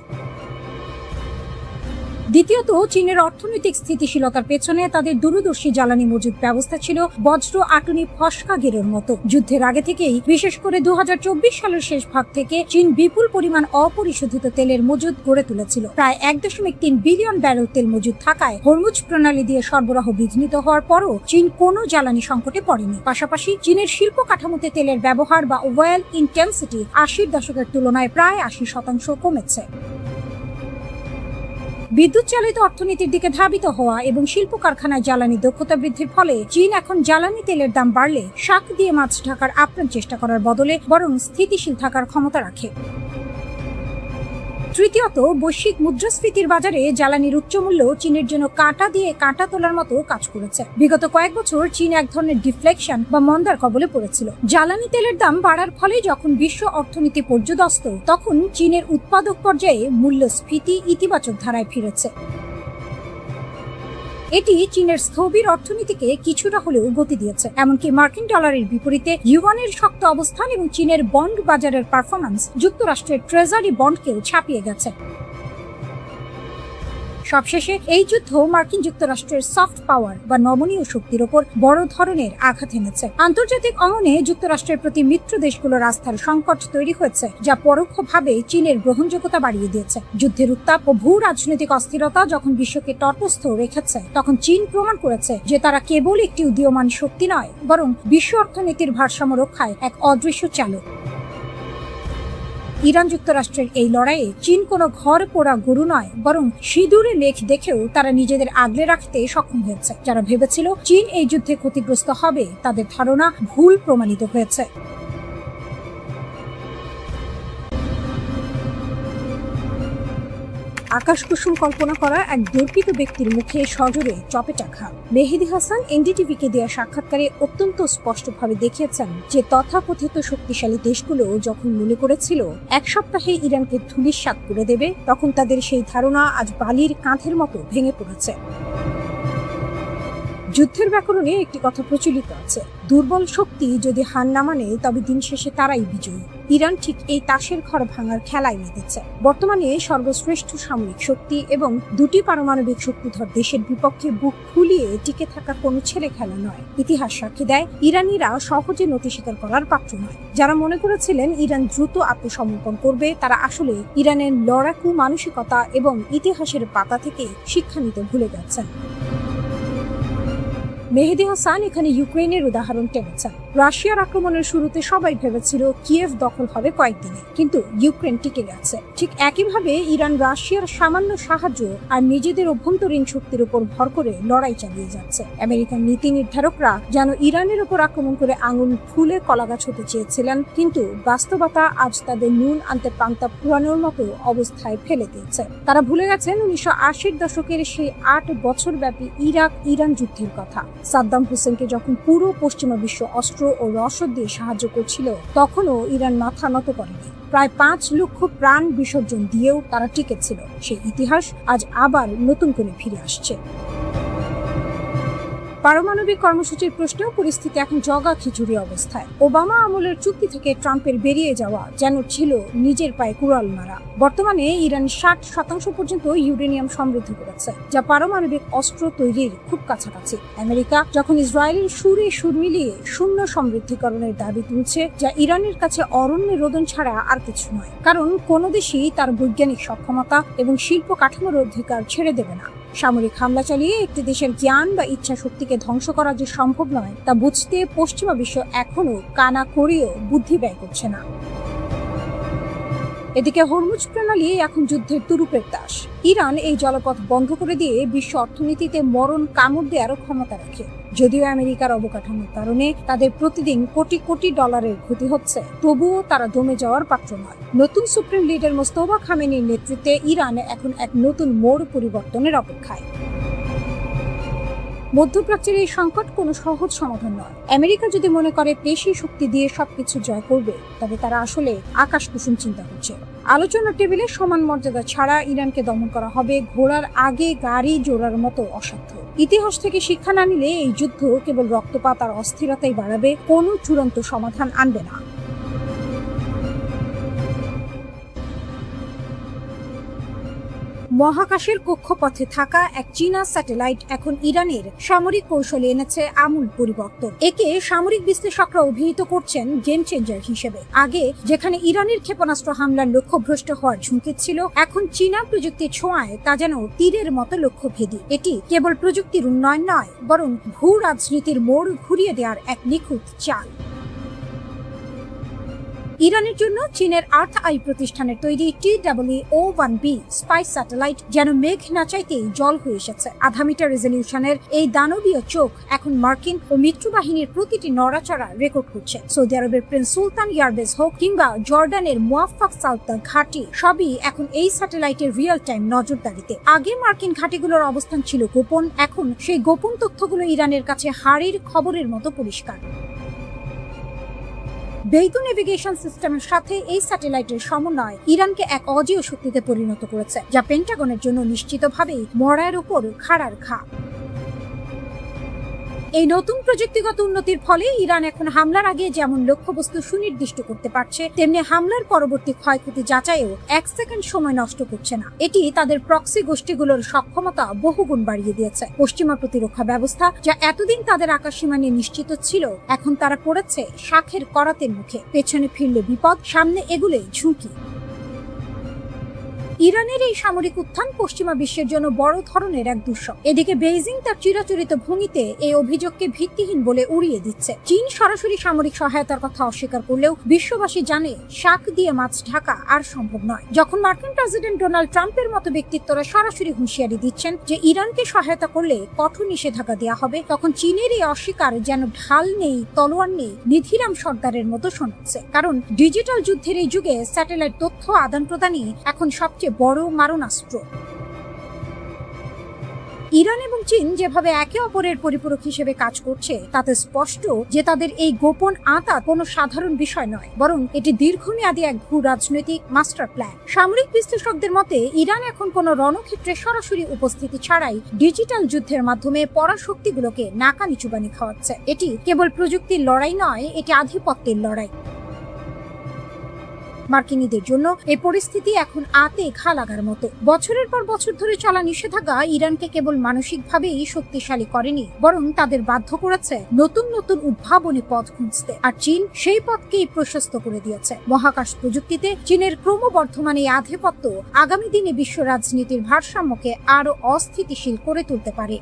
দ্বিতীয়ত, চীনের অর্থনৈতিক স্থিতিশীলতার পেছনে তাদের দূরদর্শী জ্বালানি মজুদ ব্যবস্থা ছিল বজ্র আটুনি ফসকা গেরোর মতো। যুদ্ধের আগে থেকেই, বিশেষ করে 2024 সালের শেষ ভাগ থেকে চীন বিপুল পরিমাণ অপরিশোধিত তেলের মজুদ গড়ে তুলেছিল। প্রায় 1.3 বিলিয়ন ব্যারেল তেল মজুদ থাকায় হরমুজ প্রণালী দিয়ে সরবরাহ বিঘ্নিত হওয়ার পরও চীন কোনো জ্বালানি সংকটে পড়েনি। পাশাপাশি চীনের শিল্প কাঠামোতে তেলের ব্যবহার বা ওয়েল ইন্টেন্সিটি 80-র দশকের তুলনায় প্রায় 80% কমেছে। বিদ্যুৎ চালিত অর্থনীতির দিকে ধাবিত হওয়া এবং শিল্প কারখানায় জ্বালানি দক্ষতা বৃদ্ধির ফলে চীন এখন জ্বালানি তেলের দাম বাড়লে শাক দিয়ে মাছ ঢাকার আপ্রাণ চেষ্টা করার বদলে বরং স্থিতিশীল থাকার ক্ষমতা রাখে। তৃতীয়ত, বৈশ্বিক মুদ্রাস্ফীতির বাজারে জ্বালানির উচ্চমূল্য চীনের জন্য কাঁটা দিয়ে কাঁটা তোলার মতো কাজ করেছে। বিগত কয়েক বছর চীন এক ধরনের ডিফ্লেকশন বা মন্দার কবলে পড়েছিল। জ্বালানি তেলের দাম বাড়ার ফলে যখন বিশ্ব অর্থনীতি পর্যদস্ত, তখন চীনের উৎপাদক পর্যায়ে মূল্যস্ফীতি ইতিবাচক ধারায় ফিরেছে। এটি চীনের স্থবির অর্থনীতিকে কিছুটা হলেও গতি দিয়েছে। এমনকি মার্কিন ডলারের বিপরীতে ইউয়ানের শক্ত অবস্থান এবং চীনের বন্ড বাজারের পারফরম্যান্স যুক্তরাষ্ট্রের ট্রেজারি বন্ডকেও ছাপিয়ে গেছে। সবশেষে এই যুদ্ধ মার্কিন যুক্তরাষ্ট্রের সফট পাওয়ার বা নমনীয় শক্তির ওপর বড় ধরনের আঘাত এনেছে। আন্তর্জাতিক অঙ্গনে যুক্তরাষ্ট্রের প্রতি মিত্র দেশগুলোর আস্থার সংকট তৈরি হয়েছে, যা পরোক্ষভাবে চীনের গ্রহণযোগ্যতা বাড়িয়ে দিয়েছে। যুদ্ধের উত্তাপ ও ভূ রাজনৈতিক অস্থিরতা যখন বিশ্বকে তটস্থ রেখেছে, তখন চীন প্রমাণ করেছে যে তারা কেবল একটি উদীয়মান শক্তি নয়, বরং বিশ্ব অর্থনীতির ভারসাম্য রক্ষায় এক অদৃশ্য চালক। ইরান যুক্তরাষ্ট্রের এই লড়াইয়ে চীন কোনো ঘর পোড়া গরু নয়, বরং সিঁদুরে লেখ দেখেও তারা নিজেদের আগলে রাখতে সক্ষম হয়েছে। যারা ভেবেছিল চীন এই যুদ্ধে ক্ষতিগ্রস্ত হবে, তাদের ধারণা ভুল প্রমাণিত হয়েছে। আকাশ কুসুম কল্পনা করা এক দুর্বৃত্ত ব্যক্তির মুখে সজোরে চপেটাঘাত। মেহেদী হাসান এনডিটিভিকে দেওয়া সাক্ষাৎকারে অত্যন্ত স্পষ্টভাবে দেখিয়েছেন যে তথাকথিত শক্তিশালী দেশগুলো যখন মনে করেছিল এক সপ্তাহে ইরানকে ধূলিসাৎ করে দেবে, তখন তাদের সেই ধারণা আজ বালির কাঁধের মতো ভেঙে পড়েছে। যুদ্ধের ব্যাকরণে একটি কথা প্রচলিত আছে, দুর্বল শক্তি যদি হার না মানে তবে দিন শেষে তারাই বিজয়ী। ইরান ঠিক এই তাসের ঘর ভাঙার খেলায় মেতেছে। বর্তমানে সর্বশ্রেষ্ঠ সামরিক শক্তি এবং দুটি পারমাণবিক শক্তিধর দেশের বিপক্ষে বুক ফুলিয়ে টিকে থাকা কোনো ছেলে খেলা নয়। ইতিহাস সাক্ষী দেয় ইরানিরা সহজে নতি স্বীকার করার পাত্র নয়। যারা মনে করেছিলেন ইরান দ্রুত আত্মসমর্পণ করবে, তারা আসলে ইরানের লড়াকু মানসিকতা এবং ইতিহাসের পাতা থেকে শিক্ষা নিতে ভুলে যাচ্ছেন। মেহেদী হাসান এখানে ইউক্রেনের উদাহরণ টেনেছেন। রাশিয়ার আক্রমণের শুরুতে সবাই ভেবেছিল কিয়েভ দখল হবে কয়েকদিনে, কিন্তু ইউক্রেন টিকে গেছে। ঠিক একইভাবে ইরান রাশিয়ার সামান্য সাহায্য আর নিজেদের অভ্যন্তরীণ শক্তির উপর ভর করে লড়াই চালিয়ে যাচ্ছে। আমেরিকান নীতি নির্ধারকরা যেন ইরানের উপর আক্রমণ করে আঙুল ফুলে কলাগাছ হতে চেয়েছিলেন, কিন্তু বাস্তবতা আজ তাদের নুন আনতে পান্তা ফুরানোর মতো অবস্থায় ফেলে দিয়েছে। তারা ভুলে গেছেন 1980-র দশকের সেই 8 বছর ব্যাপী ইরাক ইরান যুদ্ধের কথা। সাদ্দাম হোসেনকে যখন পুরো পশ্চিমা বিশ্ব অস্ত্র ও রসদ দিয়ে সাহায্য করছিল, তখনও ইরান মাথা নত করেনি। প্রায় 5 লক্ষ প্রাণ বিসর্জন দিয়েও তারা টিকেছিল। সেই ইতিহাস আজ আবার নতুন করে ফিরে আসছে। পারমাণবিক কর্মসূচির প্রশ্নেও পরিস্থিতি এখন জগা খিচুড়ি অবস্থায়। ওবামা আমলের চুক্তি থেকে ট্রাম্পের বেরিয়ে যাওয়া যেন ছিল নিজের পায়ে কুড়াল মারা। বর্তমানে ইরান 60% পর্যন্ত ইউরেনিয়াম সমৃদ্ধ করেছে, যা পারমাণবিক অস্ত্র তৈরির খুব কাছাকাছি। আমেরিকা যখন ইসরায়েলের সুরে সুর মিলিয়ে শূন্য সমৃদ্ধিকরণের দাবি তুলছে, যা ইরানের কাছে অরণ্যে রোদন ছাড়া আর কিছু নয়। কারণ কোনো দেশই তার বৈজ্ঞানিক সক্ষমতা এবং শিল্প কাঠামোর অধিকার ছেড়ে দেবে না। সামরিক হামলা চালিয়ে একটি দেশের জ্ঞান বা ইচ্ছা শক্তিকে ধ্বংস করা যে সম্ভব নয়, তা বুঝতে পশ্চিমা বিশ্ব এখনো কানা করেও বুদ্ধি ব্যয় করছে না। এদিকে হরমুজ প্রণালী এখন যুদ্ধের তুরুপের তাস। ইরান এই জলপথ বন্ধ করে দিয়ে বিশ্ব অর্থনীতিতে মরণ কামড় দেওয়ারও ক্ষমতা রাখে। যদিও আমেরিকার অবকাঠামোর কারণে তাদের প্রতিদিন কোটি কোটি ডলারের ক্ষতি হচ্ছে, তবুও তারা দমে যাওয়ার পাত্র নয়। নতুন সুপ্রিম লিডার মোস্তফা খামেনির নেতৃত্বে ইরান এখন এক নতুন মোড় পরিবর্তনের অপেক্ষায়। মধ্যপ্রাচ্যের এই সংকট কোনো সহজ সমাধান নয়। আমেরিকা যদি মনে করে পেশি শক্তি দিয়ে সবকিছু জয় করবে, তবে তারা আসলে আকাশ কুসুম চিন্তা করছে। আলোচনার টেবিলে সমান মর্যাদা ছাড়া ইরানকে দমন করা হবে ঘোড়ার আগে গাড়ি জোড়ার মতো অসাধ্য। ইতিহাস থেকে শিক্ষা না নিলে এই যুদ্ধ কেবল রক্তপাত আর অস্থিরতাই বাড়াবে, কোনো চূড়ান্ত সমাধান আনবে না। মহাকাশের কক্ষপথে থাকা এক চীনা স্যাটেলাইট এখন ইরানের সামরিক কৌশলে এনেছে আমূল পরিবর্তন। একে সামরিক বিশ্লেষকরা অভিহিত করছেন গেম চেঞ্জার হিসেবে। আগে যেখানে ইরানের ক্ষেপণাস্ত্র হামলার লক্ষ্যভ্রষ্ট হওয়ার ঝুঁকি ছিল, এখন চীনা প্রযুক্তির ছোঁয়ায় তা যেন তীরের মতো লক্ষ্যভেদী। এটি কেবল প্রযুক্তির উন্নয়ন নয়, বরং ভূ রাজনীতির মোড় ঘুরিয়ে দেওয়ার এক নিখুঁত চাল। ইরানের জন্য চীনের আর্থ আই প্রতিষ্ঠানের তৈরি TWO-1B স্পাইস স্যাটেলাইট যেন মেঘ না চাইতেই জল হয়ে এসেছে। 0.5 মিটার রেজলিউশনের এই দানবীয় চোখ এখন মার্কিন ও মিত্র বাহিনীর প্রতিটি নড়াচড়া রেকর্ড করছে। সৌদি আরবের প্রিন্স সুলতান এয়ারবেস হোক কিংবা জর্ডানের মুয়াফফাক সালতান ঘাঁটি, সবই এখন এই স্যাটেলাইটের রিয়েল টাইম নজরদারিতে। আগে মার্কিন ঘাঁটিগুলোর অবস্থান ছিল গোপন, এখন সেই গোপন তথ্যগুলো ইরানের কাছে হাড়ির খবরের মতো পরিষ্কার। বেইদু নেভিগেশন সিস্টেমের সাথে এই স্যাটেলাইটের সমন্বয় ইরানকে এক অজেয় শক্তিতে পরিণত করেছে, যা পেন্টাগনের জন্য নিশ্চিতভাবেই মরার উপর খাড়ার ঘা। এই নতুন প্রযুক্তিগত উন্নতির ফলে ইরান এখন হামলার আগে যেমন লক্ষ্যবস্তু সুনির্দিষ্ট করতে পারছে, তেমনি হামলার পরবর্তী ক্ষয়ক্ষতি যাচাইও 1 সেকেন্ড সময় নষ্ট করছে না। এটি তাদের প্রক্সি গোষ্ঠীগুলোর সক্ষমতা বহুগুণ বাড়িয়ে দিয়েছে। পশ্চিমা প্রতিরক্ষা ব্যবস্থা, যা এতদিন তাদের আকাশসীমা নিয়ে নিশ্চিত ছিল, এখন তারা পড়েছে শাখের করাতের মুখে। পেছনে ফিরলে বিপদ, সামনে এগুলে ঝুঁকি। ইরানের এই সামরিক উত্থান পশ্চিমা বিশ্বের জন্য বড় ধরনের এক দুঃস্বপ্ন। এদিকে বেইজিং তার চিরাচরিত ভঙ্গিতে এই অভিযোগকে ভিত্তিহীন বলে উড়িয়ে দিচ্ছে। চীন সরাসরি সামরিক সহায়তার কথা অস্বীকার করলেও বিশ্ববাসী জানে শাক দিয়ে মাছ ঢাকা আর সম্ভব নয়। যখন মার্কিন প্রেসিডেন্ট ডোনাল্ড ট্রাম্পের মতো ব্যক্তিত্বরা সরাসরি হুঁশিয়ারি দিচ্ছেন যে ইরানকে সহায়তা করলে কঠোর নিষেধাজ্ঞা দেওয়া হবে, তখন চীনের এই অস্বীকার যেন ঢাল নেই, তলোয়ার নেই, নিধিরাম সর্দারের মতো শোনাচ্ছে। কারণ ডিজিটাল যুদ্ধের এই যুগে স্যাটেলাইট তথ্য আদান প্রদানই এখন সবচেয়ে বড় মারণাস্ত্র। ইরান এবং চীন যেভাবে একে অপরের পরিপূরক হিসেবে কাজ করছে তাতে স্পষ্ট যে তাদের এই গোপন আঁতাত কোনো সাধারণ বিষয় নয়, বরং এটি দীর্ঘমেয়াদী এক ভূ রাজনৈতিক মাস্টার প্ল্যান। সামরিক বিশ্লেষকদের মতে ইরান এখন কোনো রণক্ষেত্রে সরাসরি উপস্থিতি ছাড়াই ডিজিটাল যুদ্ধের মাধ্যমে পরাশক্তিগুলোকে নাকানি চুবানি খাওয়াচ্ছে। এটি কেবল প্রযুক্তির লড়াই নয়, এটি আধিপত্যের লড়াই। মার্কিনীদের জন্য এই পরিস্থিতি এখন আতে ঘা লাগার মতো। বছরের পর বছর ধরে চলা নিষেধাজ্ঞা ইরানকে কেবল মানসিকভাবেই শক্তিশালী করেনি, বরং তাদের বাধ্য করেছে নতুন নতুন উদ্ভাবনী পথ খুঁজতে। আর চীন সেই পথকেই প্রশস্ত করে দিয়েছে। মহাকাশ প্রযুক্তিতে চীনের ক্রমবর্ধমান এই আধিপত্য আগামী দিনে বিশ্ব রাজনীতির ভারসাম্যকে আরো অস্থিতিশীল করে তুলতে পারে।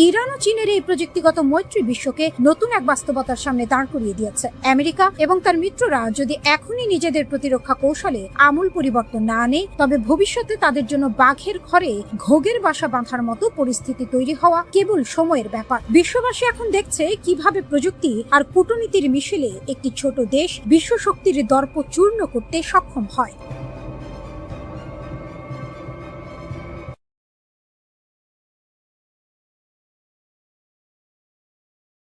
ইরান ও চীনের এই প্রযুক্তিগত মৈত্রী বিশ্বকে নতুন এক বাস্তবতার সামনে দাঁড় করিয়ে দিয়েছে। আমেরিকা এবং তার মিত্ররা যদি এখনই নিজেদের প্রতিরক্ষা কৌশলে আমূল পরিবর্তন না আনে, তবে ভবিষ্যতে তাদের জন্য বাঘের ঘরে ঘোগের বাসা বাঁধার মতো পরিস্থিতি তৈরি হওয়া কেবল সময়ের ব্যাপার। বিশ্ববাসী এখন দেখছে কিভাবে প্রযুক্তি আর কূটনীতির মিশেলে একটি ছোট দেশ বিশ্ব শক্তির দর্প চূর্ণ করতে সক্ষম হয়।